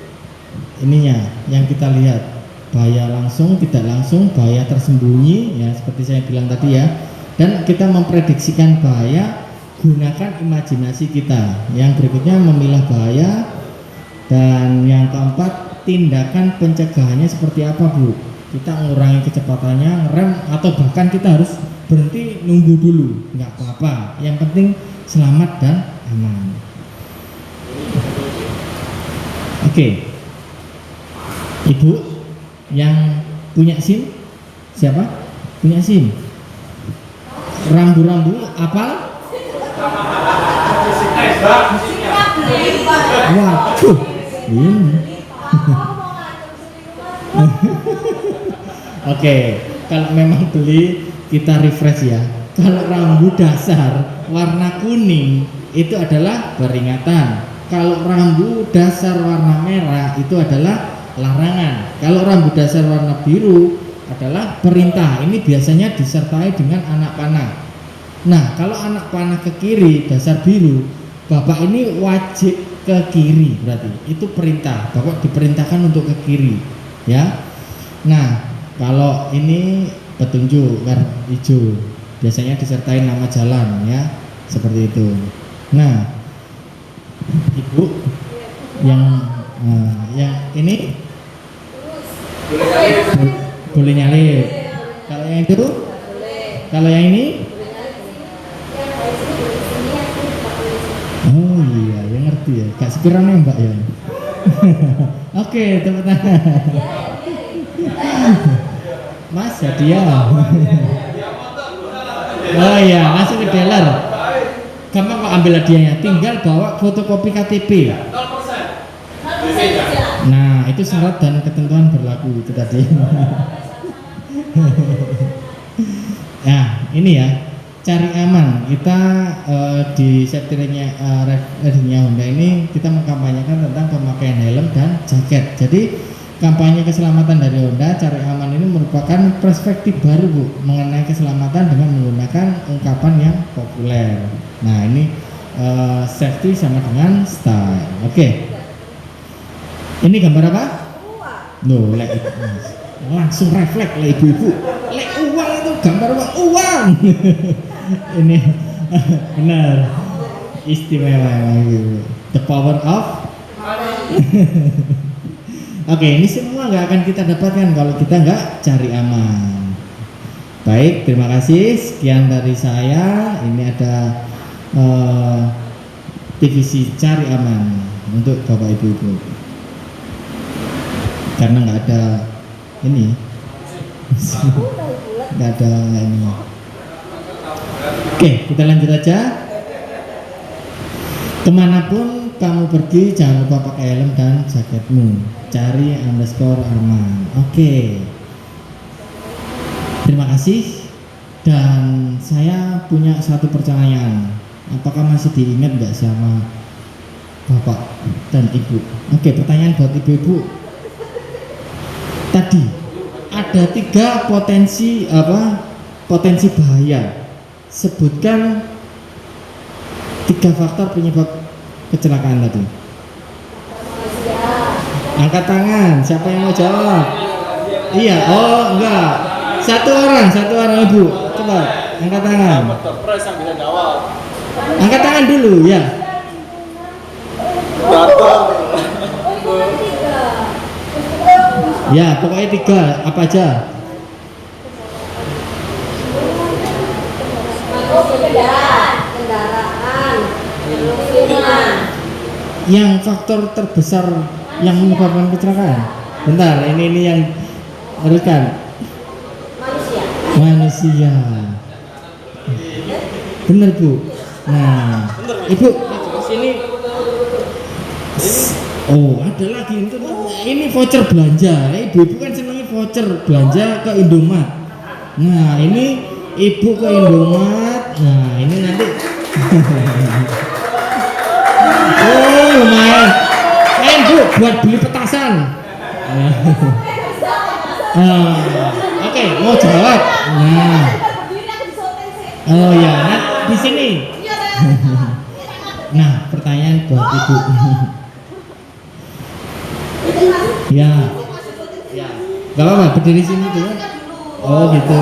ininya yang kita lihat. Bahaya langsung, tidak langsung, bahaya tersembunyi, ya seperti saya bilang tadi ya. Dan kita memprediksikan bahaya, gunakan imajinasi kita. Yang berikutnya memilah bahaya, dan yang keempat tindakan pencegahannya seperti apa, Bu? Kita mengurangi kecepatannya, ngerem, atau bahkan kita harus berhenti nunggu dulu, nggak apa-apa. Yang penting selamat dan aman. Oke, Ibu yang punya SIM, siapa? Punya SIM? Rambu-rambu apal? Waduh, ini. Oke, kalau memang beli kita refresh ya. Kalau rambu dasar warna kuning itu adalah peringatan. Kalau rambu dasar warna merah itu adalah larangan. Kalau rambu dasar warna biru adalah perintah. Ini biasanya disertai dengan anak panah. Nah, kalau anak panah ke kiri dasar biru, Bapak ini wajib ke kiri, berarti itu perintah. Bapak diperintahkan untuk ke kiri, ya. Nah, kalau ini petunjuk warna hijau, biasanya disertai nama jalan, ya, seperti itu. Nah, Ibu yang ini boleh nyalip. Kalau yang itu, kalau yang ini, oh iya, yang ngerti ya, gak sekiranya Mbak ya. Oke, tepuk tangan. Mas hadiah. Oh iya, langsung ke dealer. Gampang kok ambil hadiahnya, tinggal bawa fotokopi KTP. Nah, itu syarat dan ketentuan berlaku itu tadi. Nah, ini ya, cari aman. Kita di safety ridingnya Honda ini kita mengkampanyekan tentang pemakaian helm dan jaket. Jadi kampanye keselamatan dari Honda, cari aman ini merupakan perspektif baru, Bu, mengenai keselamatan dengan menggunakan ungkapan yang populer. Nah, ini safety sama dengan style. Oke. Ini gambar apa? Loh, langsung refleks lah ibu-ibu. Lek uang itu gambar apa? Uang. Ini benar. Istimewa ibu. The power of. Oke, ini semua nggak akan kita dapatkan kalau kita nggak cari aman. Baik, terima kasih. Sekian dari saya. Ini ada TVC Cari Aman untuk Bapak Ibu. karena nggak ada ini, nggak ada ini. Oke, kita lanjut aja. Kemanapun kamu pergi, jangan lupa pakai helm dan jaketmu. Cari _aman. Oke. Terima kasih. Dan saya punya satu pertanyaan. Apakah masih diingat nggak sama Bapak dan Ibu? Oke, pertanyaan buat ibu-ibu. Tadi ada 3 potensi bahaya. Sebutkan 3 faktor penyebab kecelakaan tadi. Angkat tangan, siapa yang mau jawab? Iya, oh enggak. Satu orang ibu. Coba angkat tangan. Angkat tangan dulu ya. Ya, pokoknya 3. Apa aja? Yang faktor terbesar yang menyebabkan kecelakaan. Bentar, ini yang rekan. Manusia. Bener Bu. Nah, Ibu sini. Oh, ada lagi itu. Ini voucher belanja. Ibu kan senangnya voucher belanja ke Indomaret. Nah, ini Ibu ke Indomaret. Nah, ini nanti. Oh, lumayan. Bu, buat beli petasan. Oke, mau jawab. Nah. Oh ya, nah, di sini. Nah, pertanyaan buat Ibu. Ya. Ya. Gak apa-apa, berdiri sini dulu. Oh, gitu.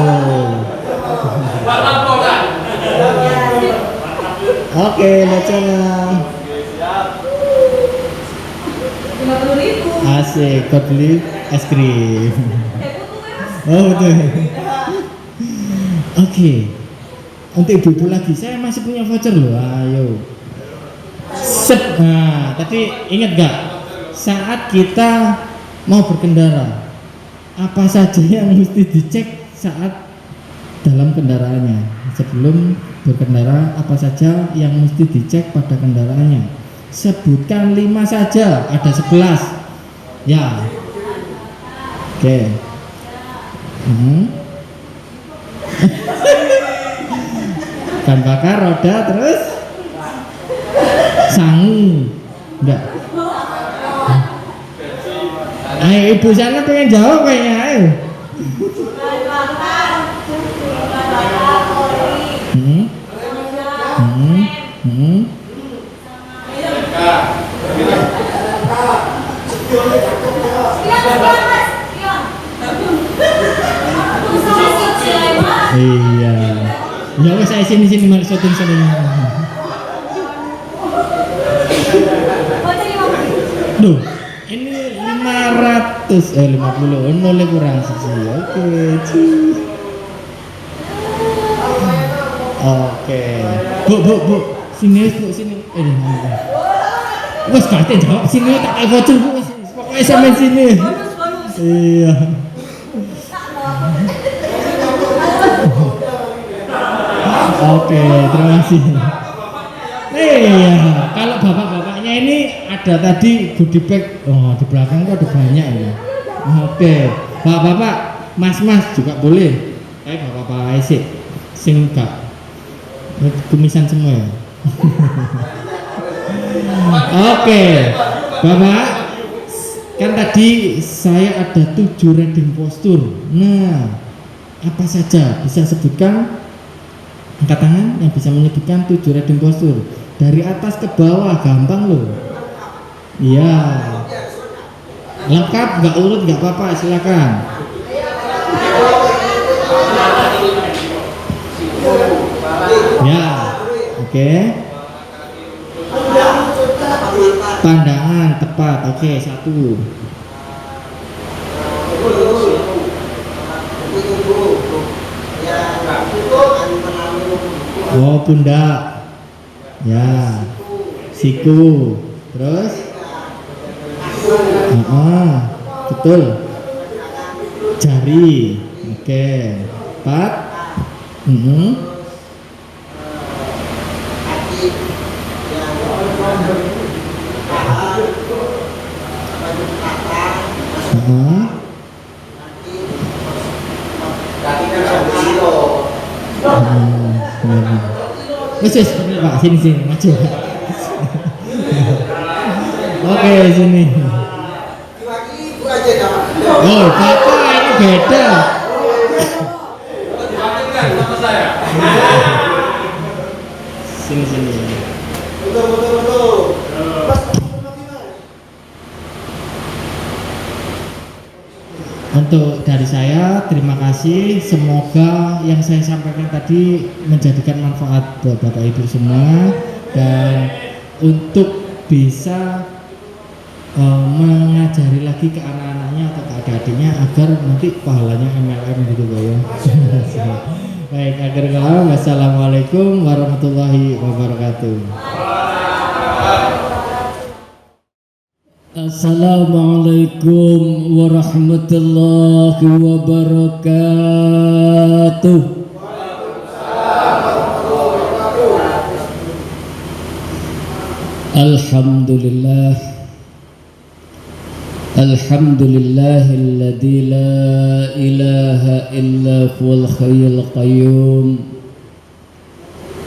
Oke, baca lah. 50.000. Asik, kau beli es krim. Oh betul. Oke. Untuk ibu-ibu lagi, saya masih punya voucher loh. Ayo. Nah, tadi ingat gak? Saat kita mau berkendara, apa saja yang mesti dicek saat dalam kendaraannya? Sebelum berkendara, apa saja yang mesti dicek pada kendaraannya? Sebutkan 5 saja, ada 11. Ya. Oke. Ban bakar, roda, terus sangu. Enggak. Ayo ibu sana pengen jawab kayaknya, ayo. Iya. Ya wes saya sini malah syuting sini. Duh, ini 50 nolnya kurang sih. Oke. Bu, sini Bu, sini. Wes kate jawab sini tak kayak voucher Bu. Pokoknya sampai sini. Iya. Oke, terima kasih. Iya, kalau bapak-bapaknya ini ada tadi goodie bag. Oh, di belakang kok ada banyak ya. Oke, bapak-bapak, mas-mas juga boleh. Bapak-bapak sing enggak kumisan semua ya. Oke, Bapak, kan tadi saya ada 7 reading postur. Nah, apa saja bisa sebutkan? Angkat tangan yang bisa menyebutkan 7 reading postur. Dari atas ke bawah, gampang loh. Iya. Lengkap, nggak urut nggak apa-apa, silakan. Ya, oke. Pandangan tepat, oke, 1. Oh, pundak. Ya. Siku. Terus? betul. Jari, oke. 4. Wes, Pak, sini maju. Oke, sini. Oh, Bapak ini beda. Sini. Untuk dari saya, terima kasih. Semoga yang saya sampaikan tadi menjadikan manfaat buat Bapak Ibu semua, dan untuk bisa mengajari lagi ke anak-anaknya atau ke adik-adiknya agar nanti pahalanya MLM gitu ya. Baik, akhir kata, wassalamualaikum warahmatullahi wabarakatuh. Assalamualaikum warahmatullahi wabarakatuh. Alhamdulillahilladzi la ilaha illa huwal hayyul qayyum.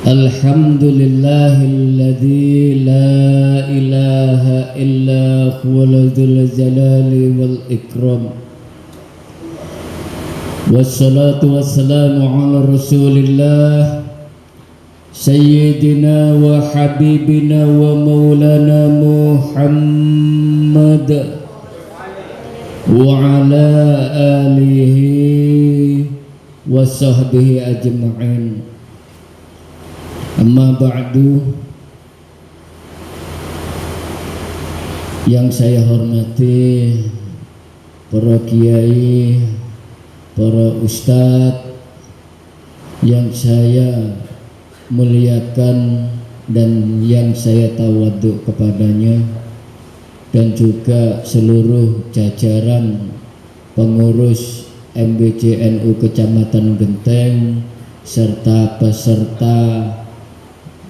Alhamdulillahilladzi la ilaha illa huwal dzul jalali wal ikram. Wassalatu wassalamu ala Rasulillah Sayyidina wa habibina wa maulana Muhammad wa ala alihi wa sahbihi ajma'in. Amma ba'du. Yang saya hormati para kiai, para ustadz, yang saya muliakan dan yang saya tawadhu kepadanya, dan juga seluruh jajaran pengurus MBCNU Kecamatan Genteng serta peserta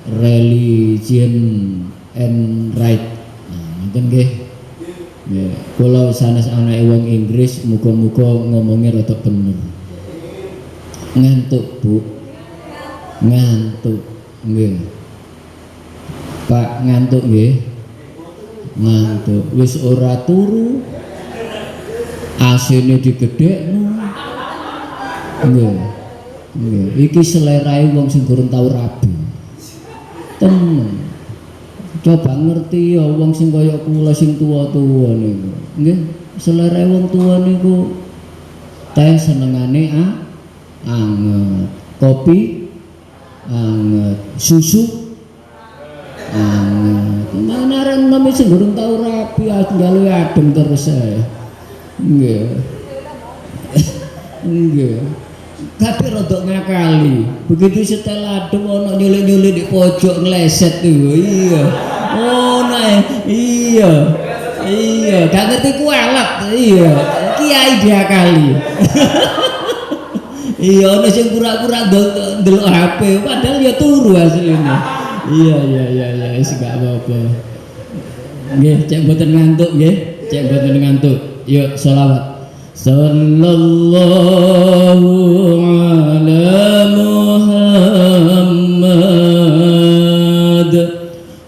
Religion and Right. Mungkin nggih. Ya, kula sanes anake wong Inggris, muga-muga ngomongnya rada bener. Ngantuk, Bu. Ngantuk. Nggih. Pak, ngantuk nggih. Ngantuk. Wis ora turu. AC-ne digedhekno. Nggih. Nggih. Iki selerae wong sing durung tau rabi. Temen. Coba ngerti ya wong sing kaya kula sing tuwa-tuwa niku. Nggih, selera wong tuwa niku teh senengane anget, kopi anget, susu anget. Manaran nami sing durung tau rapi njalu adem terus ae. Nggih. Nggih. Tapi rodok ngakali. Begitu setel adem ana nyulik-nyulik di pojok ngleset tuh. Iya. Oh nah, iya, gak ngerti kualat, iya, kiai dia kali, iya, ono sing pura-pura delok HP, padahal ya turu hasilnya, iya, gak apa-apa, nggih, cek mboten ngantuk, nggih, cek mboten ngantuk, yuk sholawat, sallallahu ala Muhammad.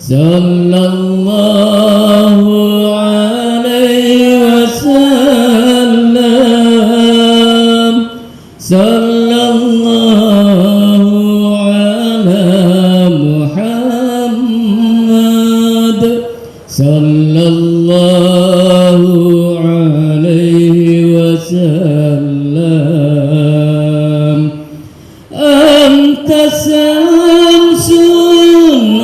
Sallallahu alaihi wasallam. Sallallahu ala Muhammad. Sallallahu alaihi wasallam. Anta samsun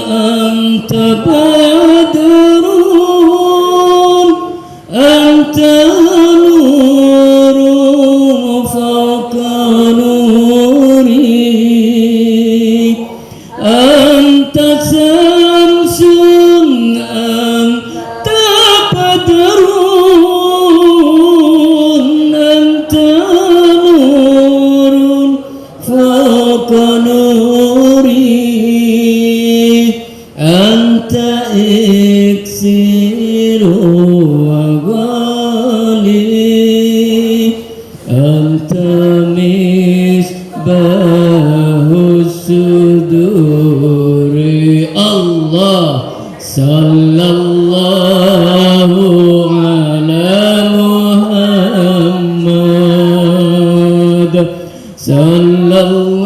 anta badrun anta nurun fawqa nuri anta samsun anta badrun anta misbahus suduri. Allah sallallahu ala Muhammad sallallahu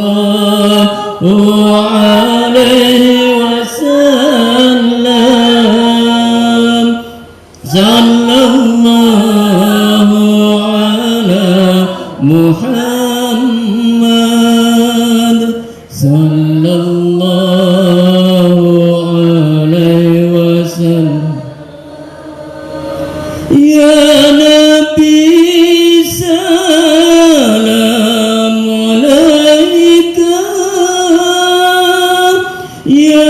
alaihi wasallam sallallahu ala Muhammad sallallahu alaihi wasallam. Ya Nabi salam alaika, ya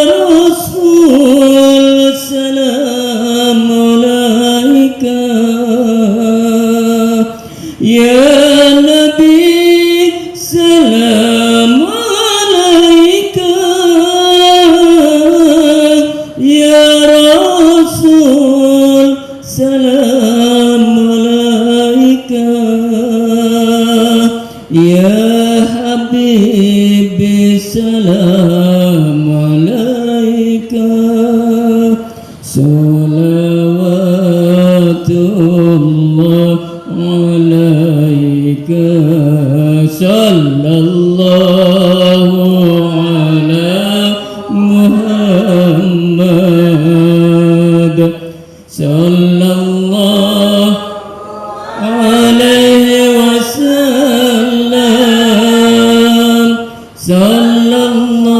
Rasul salam alaika, ya Nabi salam alaika, ya Rasul salam alaika, ya Habibi salam alaika, salawatullah alaika, sallallahu ala Muhammad sallallahu alaihi wasallam sallallahu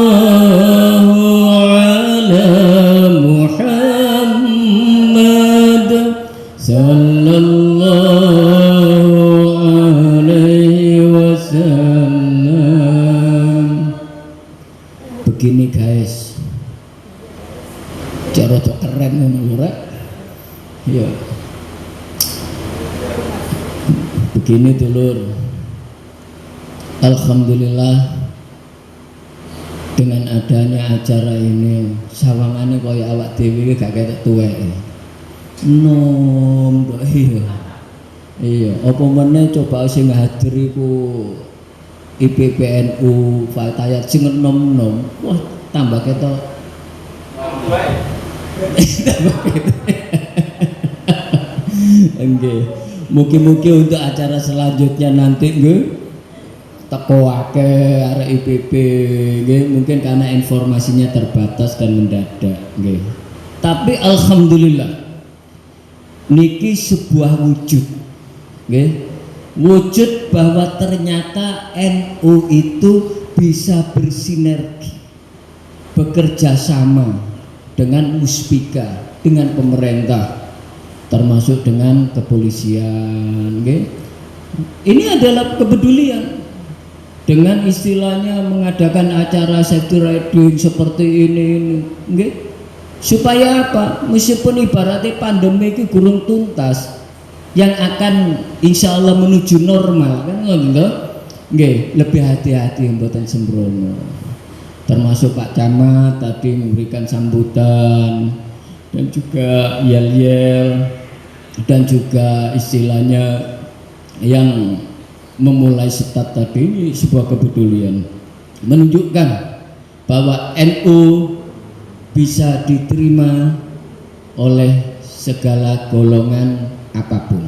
ala Muhammad sallallahu alaihi wasallam. Begini guys, cara keren ngono lho. Ya. Begini dulur. Alhamdulillah dengan adanya acara ini sawangane kaya awak dhewe gak ketok tuwek. Nom iya. Iya, apa meneh coba sing hadir iku IPPNU Fatayat sing nom-nom. Wah, tambah ketok. Nggih. Mugi-mugi untuk acara selanjutnya nanti nggih teko akeh arek IPP nggih, mungkin karena informasinya terbatas dan mendadak nggih. Tapi alhamdulillah niki sebuah wujud nggih. Wujud bahwa ternyata NU itu bisa bersinergi, bekerja sama dengan Muspika, dengan pemerintah, termasuk dengan kepolisian. Okay? Ini adalah kepedulian dengan istilahnya mengadakan acara safety riding seperti ini. Okay? Supaya apa? Meskipun ibaratnya pandemi itu gurung tuntas, yang akan insya Allah menuju normal kan okay? Lebih hati-hati mboten sembrono. Termasuk Pak Camat tadi memberikan sambutan dan juga yel-yel dan juga istilahnya yang memulai start tadi ini sebuah kepedulian, menunjukkan bahwa NU bisa diterima oleh segala golongan apapun.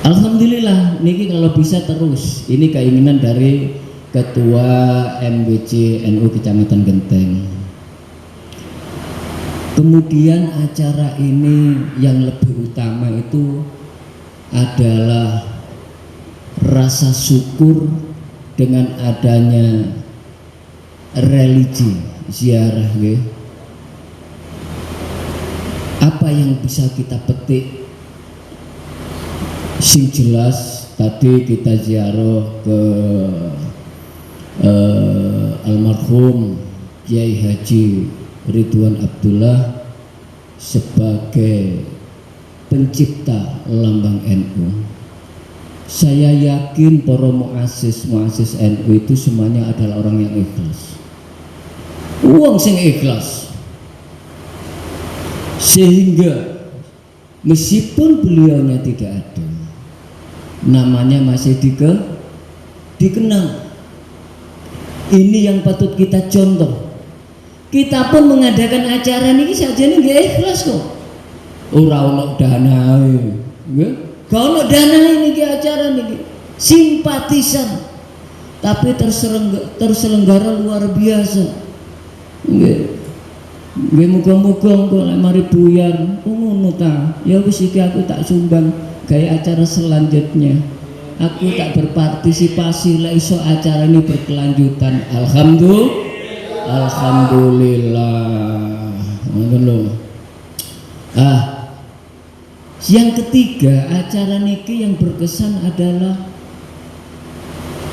Alhamdulillah niki kalau bisa terus, ini keinginan dari Ketua MWC NU Kecamatan Genteng. Kemudian acara ini yang lebih utama itu adalah rasa syukur dengan adanya religi ziarah. Apa yang bisa kita petik? Sing jelas tadi kita ziarah ke almarhum Kiai Haji Ridwan Abdullah sebagai pencipta lambang NU. Saya yakin para muassis NU itu semuanya adalah orang yang ikhlas. Wong sing ikhlas. Sehingga Meskipun beliaunya tidak ada, namanya masih dikenal. Ini yang patut kita contoh. Kita pun mengadakan acara ini saja nih gak ikhlas kok. Ora ono dana, gak ono dana ini ke acara ini, simpatisan, tapi terselenggara luar biasa. Gue muga-muga kok lek mari buyar, ngono ta. Ya wis iki aku tak sumbang gawe acara selanjutnya. Aku tak berpartisipasi lek iso acara ini berkelanjutan. Alhamdulillah. Ngoten lho. Yang ketiga, acara niki yang berkesan adalah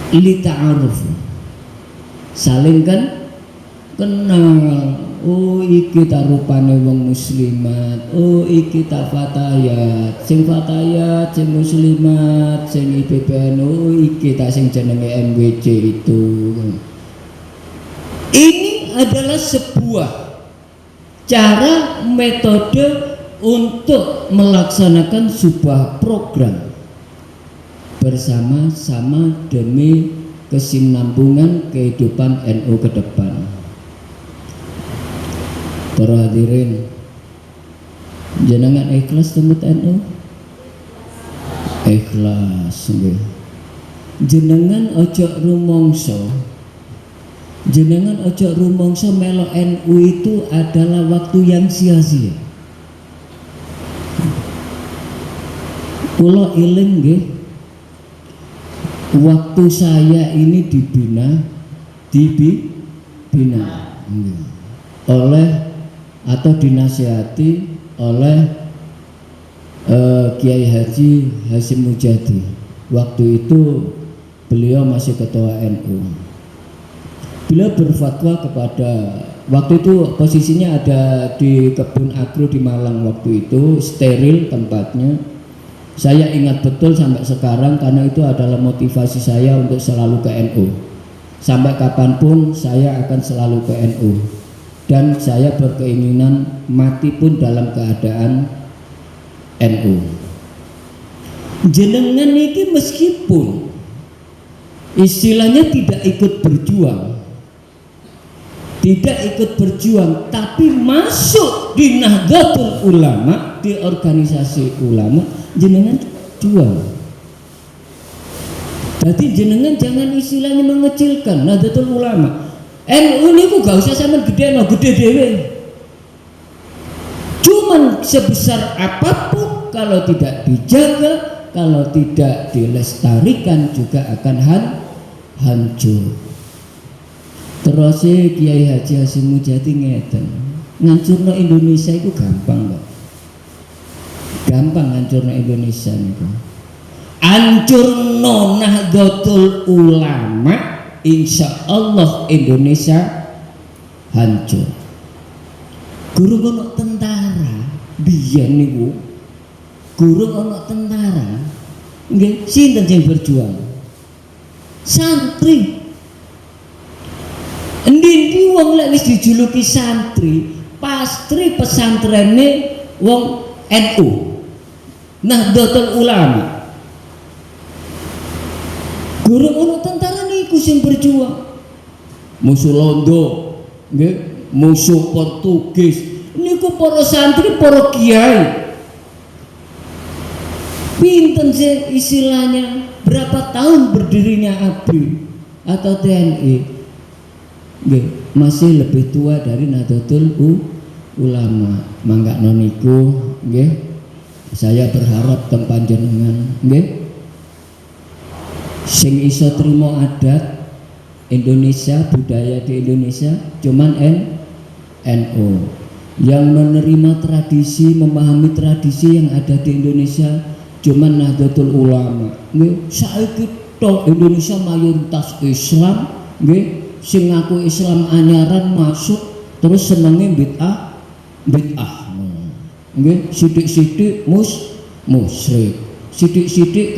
li ta'aruf. Saling kenal. Oh iki tak rupane wong muslimat, oh iki tak fatayat, sing muslimat, sing IPPN, oh iki tak sing jenenge MWC itu. Ini adalah sebuah cara metode untuk melaksanakan sebuah program bersama-sama demi kesinambungan kehidupan NU ke depan. Para hadirin, jenengan ikhlas temut NU? Ikhlas nggih. Jenengan ojo rumangsa melo NU itu adalah waktu yang sia-sia. Kula eling nggih, waktu saya ini dibina oleh atau dinasihati oleh Kiai Haji Hasyim Mujadi. Waktu itu beliau masih ketua NU. Beliau berfatwa kepada, waktu itu posisinya ada di kebun agro di Malang, waktu itu steril tempatnya. Saya ingat betul sampai sekarang karena itu adalah motivasi saya untuk selalu ke NU. Sampai kapanpun saya akan selalu ke NU. Dan saya berkeinginan mati pun dalam keadaan NU. Jenengan ini meskipun istilahnya tidak ikut berjuang, tapi masuk di Nahdlatul Ulama, di organisasi ulama, jenengan jual. Jadi jenengan jangan istilahnya mengecilkan Nahdlatul Ulama. NU ini kok gak usah sampean gede dewe. Cuman sebesar apapun kalau tidak dijaga, kalau tidak dilestarikan juga akan hancur. Terus Kiai Haji Hasyim Mujadi ngeten, ngancurno Indonesia itu gampang kok. Gampang ngancurno Indonesia niku. Ancurno Nahdlatul Ulama, insya Allah Indonesia hancur. Guru ono tentara biyen niku, guru ono tentara nggih sinten sing berjuang? Santri. Endi wong lek wis dijuluki santri, pasti pesantrene wong NU. Nahdlatul Ulama. Guru ono tentara niku sing berjuang. Musuh Londo, nggih, musuh Portugis. Niku para santri, para kiai. Pinten sih istilahnya berapa tahun berdirinya ABRI atau TNI? Nggih, masih lebih tua dari Nahdlatul Ulama. Mangga noniku, nggih. Saya berharap teng panjenengan, nggih, sing iso trimo adat Indonesia, budaya di Indonesia cuman NU. Yang menerima tradisi, memahami tradisi yang ada di Indonesia cuman Nahdlatul Ulama. Nggih, saiki tok Indonesia mayoritas Islam, nggih, sing ngaku Islam anyaran masuk terus senenge bid'ah. Nggih, sithik-sithik musyrik, sithik-sithik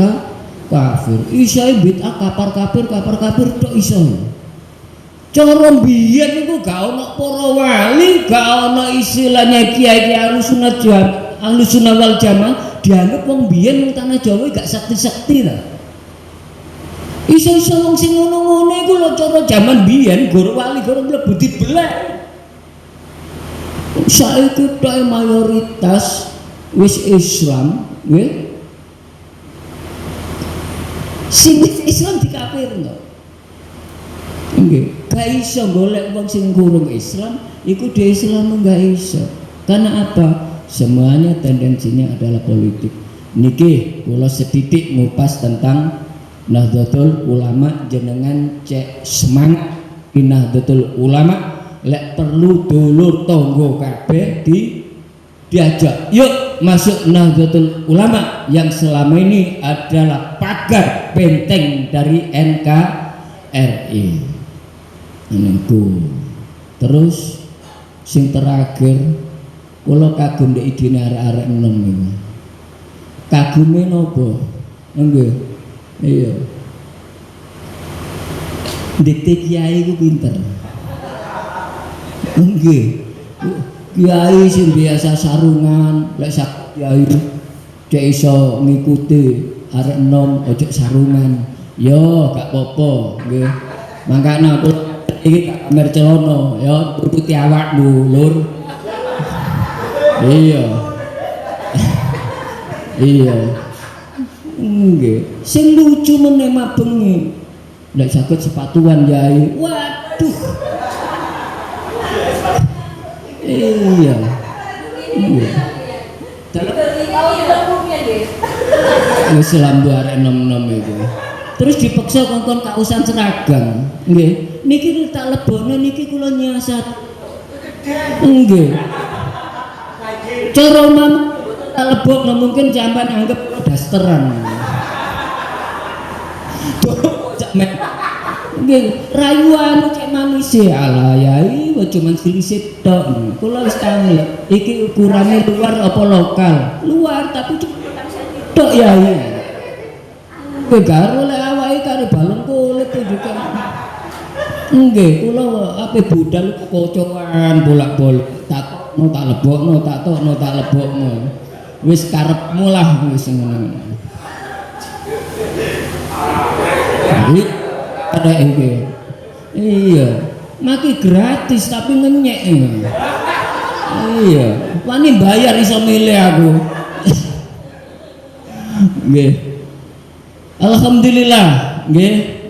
kafir. Isae bid'ah kapar kafir tok iso. Cara mbiyen niku gak ono para wali, gak ono istilahnya kiai-kiai Ahlussunnah Ahlussunnah wal Jamaah dianggap wong biyen wong tanah Jawa gak sakti-sakti ta. Iso-iso wong sing ngono-ngono iku lho cara jaman biyen guru wali guru mlebu dibelek. Saiki tok mayoritas wis Islam, nggih. Sing Islam dikafirno. Nggih, gak iso golek wong sing kurung Islam, iku di Islam gak iso. Karena apa? Semuanya tendensinya adalah politik. Niki kula setitik ngupas tentang Nahdlatul Ulama, jenengan cek semangat di Nahdlatul Ulama, lek perlu dulur tonggo kabeh diajak. Yuk masuk Nahdlatul Ulama yang selama ini adalah pagar benteng dari NKRI. Niku. Terus sing terakhir kula kagum ndek idine arek-arek enom niku. Kagume napa? Nggih. Iya. Dikte kiai ku pinter. Nggih. Kiai sing biasa sarungan, lek sak kiai cek iso ngikuti arek enom ojo sarungan. Yo gak apa-apa, nggih. Mangkane aku iki tak pamer celana, ya tututi awakmu, Lur. Iya. Iya. Nggih, sing lucu meneh mabengi. Lek saged sepatuan yai. Waduh. Iya. Iya. Wis lambu arek nom-nom iku. Terus dipaksa kongkon kausan seragam. Nggih, niki tak lebokne niki kula nyiasat. Nggih. Cara mam tak lebok mungkin sampean anggap dasteran. Nggih, rayuan cek manis e ala yai cuman silisit tok. Kula wis tangi. Iki ukurane luar apa lokal? Luar tapi tok yai. Kowe karo lek awake karo balon kulit juga. Nggih, kula ape budal kocokan bolak-balik. Tak lebokno, tak tokno, tak lebokno. Wis karepmu lah wis ngono. Ada iki. Iya, maki gratis tapi ngenyek. Iya, wani bayar iso milih aku. Nggih. Alhamdulillah, nggih.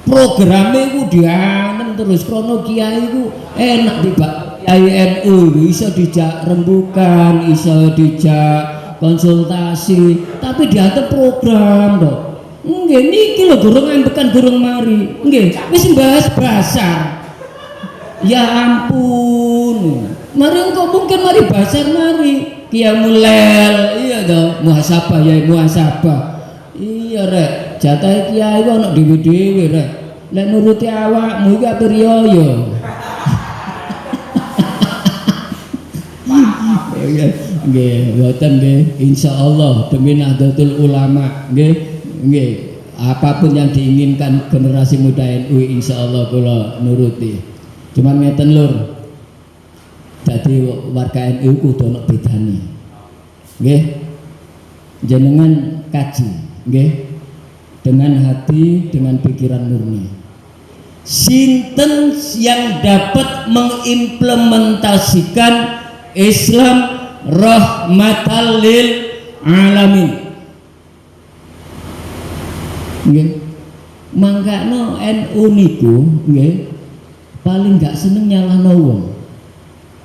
Programe iku dianem terus krono kiai iku enak dibak kiai NU iso dijak rembukan, iso dijak konsultasi, tapi dianggap program toh. Nggih niki lho gurung ambekan gurung mari. Nggih, wis bahas basar. Ya ampun. Mari engko mungkin mari basar mari. Qiyamul lail, iya toh, muhasabah ya muhasabah. Iya rek, jatah kiai kok ana dhewe-dhewe rek. Lek nuruti awakmu iki ape riyo. Nggih, mboten nggih. Insyaallah demi Nahdlatul Ulama nggih. Nggih, apapun yang diinginkan generasi muda NU insyaallah kula nuruti. Cuman ngeten Lur. Dadi warga NU kudu ana bedane. Nggih. Jenengan kaji, nggih. Dengan hati, dengan pikiran murni. Sinten yang dapat mengimplementasikan Islam rahmatan lil alamin. Nggih. Mangkano NU niku nggih paling gak seneng nyalahno wong.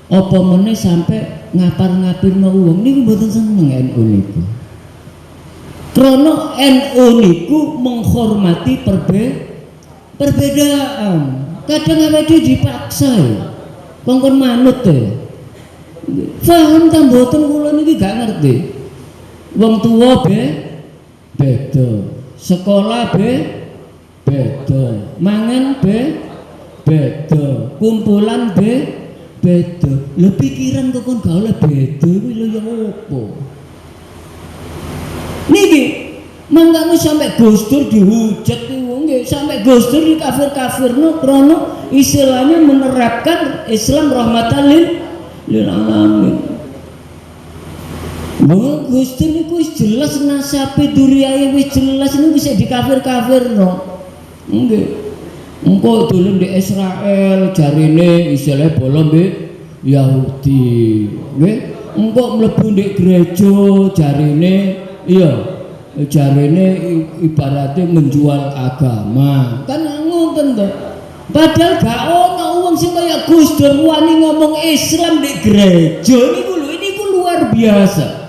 Apa meneh sampai ngapar-ngapirno wong niku mboten seneng NU niku. Krana NU niku menghormati perbedaan. Kadang awake dipaksa kongkon manut paham ta mboten kula niki gak ngerti. Wong tuwa beda. Sekolah beda, mangan beda, kumpulan beda. Lho pikiran kok kon gak oleh beda kuwi lho ya opo? Niki mangkane sampai Gus Dur dihujat niku nggih, sampai Gus Dur dikafir-kafirno krana istilahnya menerapkan Islam rahmatan lil alamin. Wong Gus Dur niku wis jelas nasabe duriyae wis jelas niku bisa dikafir-kafirno. Nggih. Engko dolen di Israel jarine isale bola mbek Yahudi. Nggih. Engko mlebu ndek gereja jarine jarine ibaratnya menjual agama. Kan ngoten to. Padahal gak ono wong sing kaya Gus Dur wani ngomong Islam ndek gereja niku lho, niku luar biasa.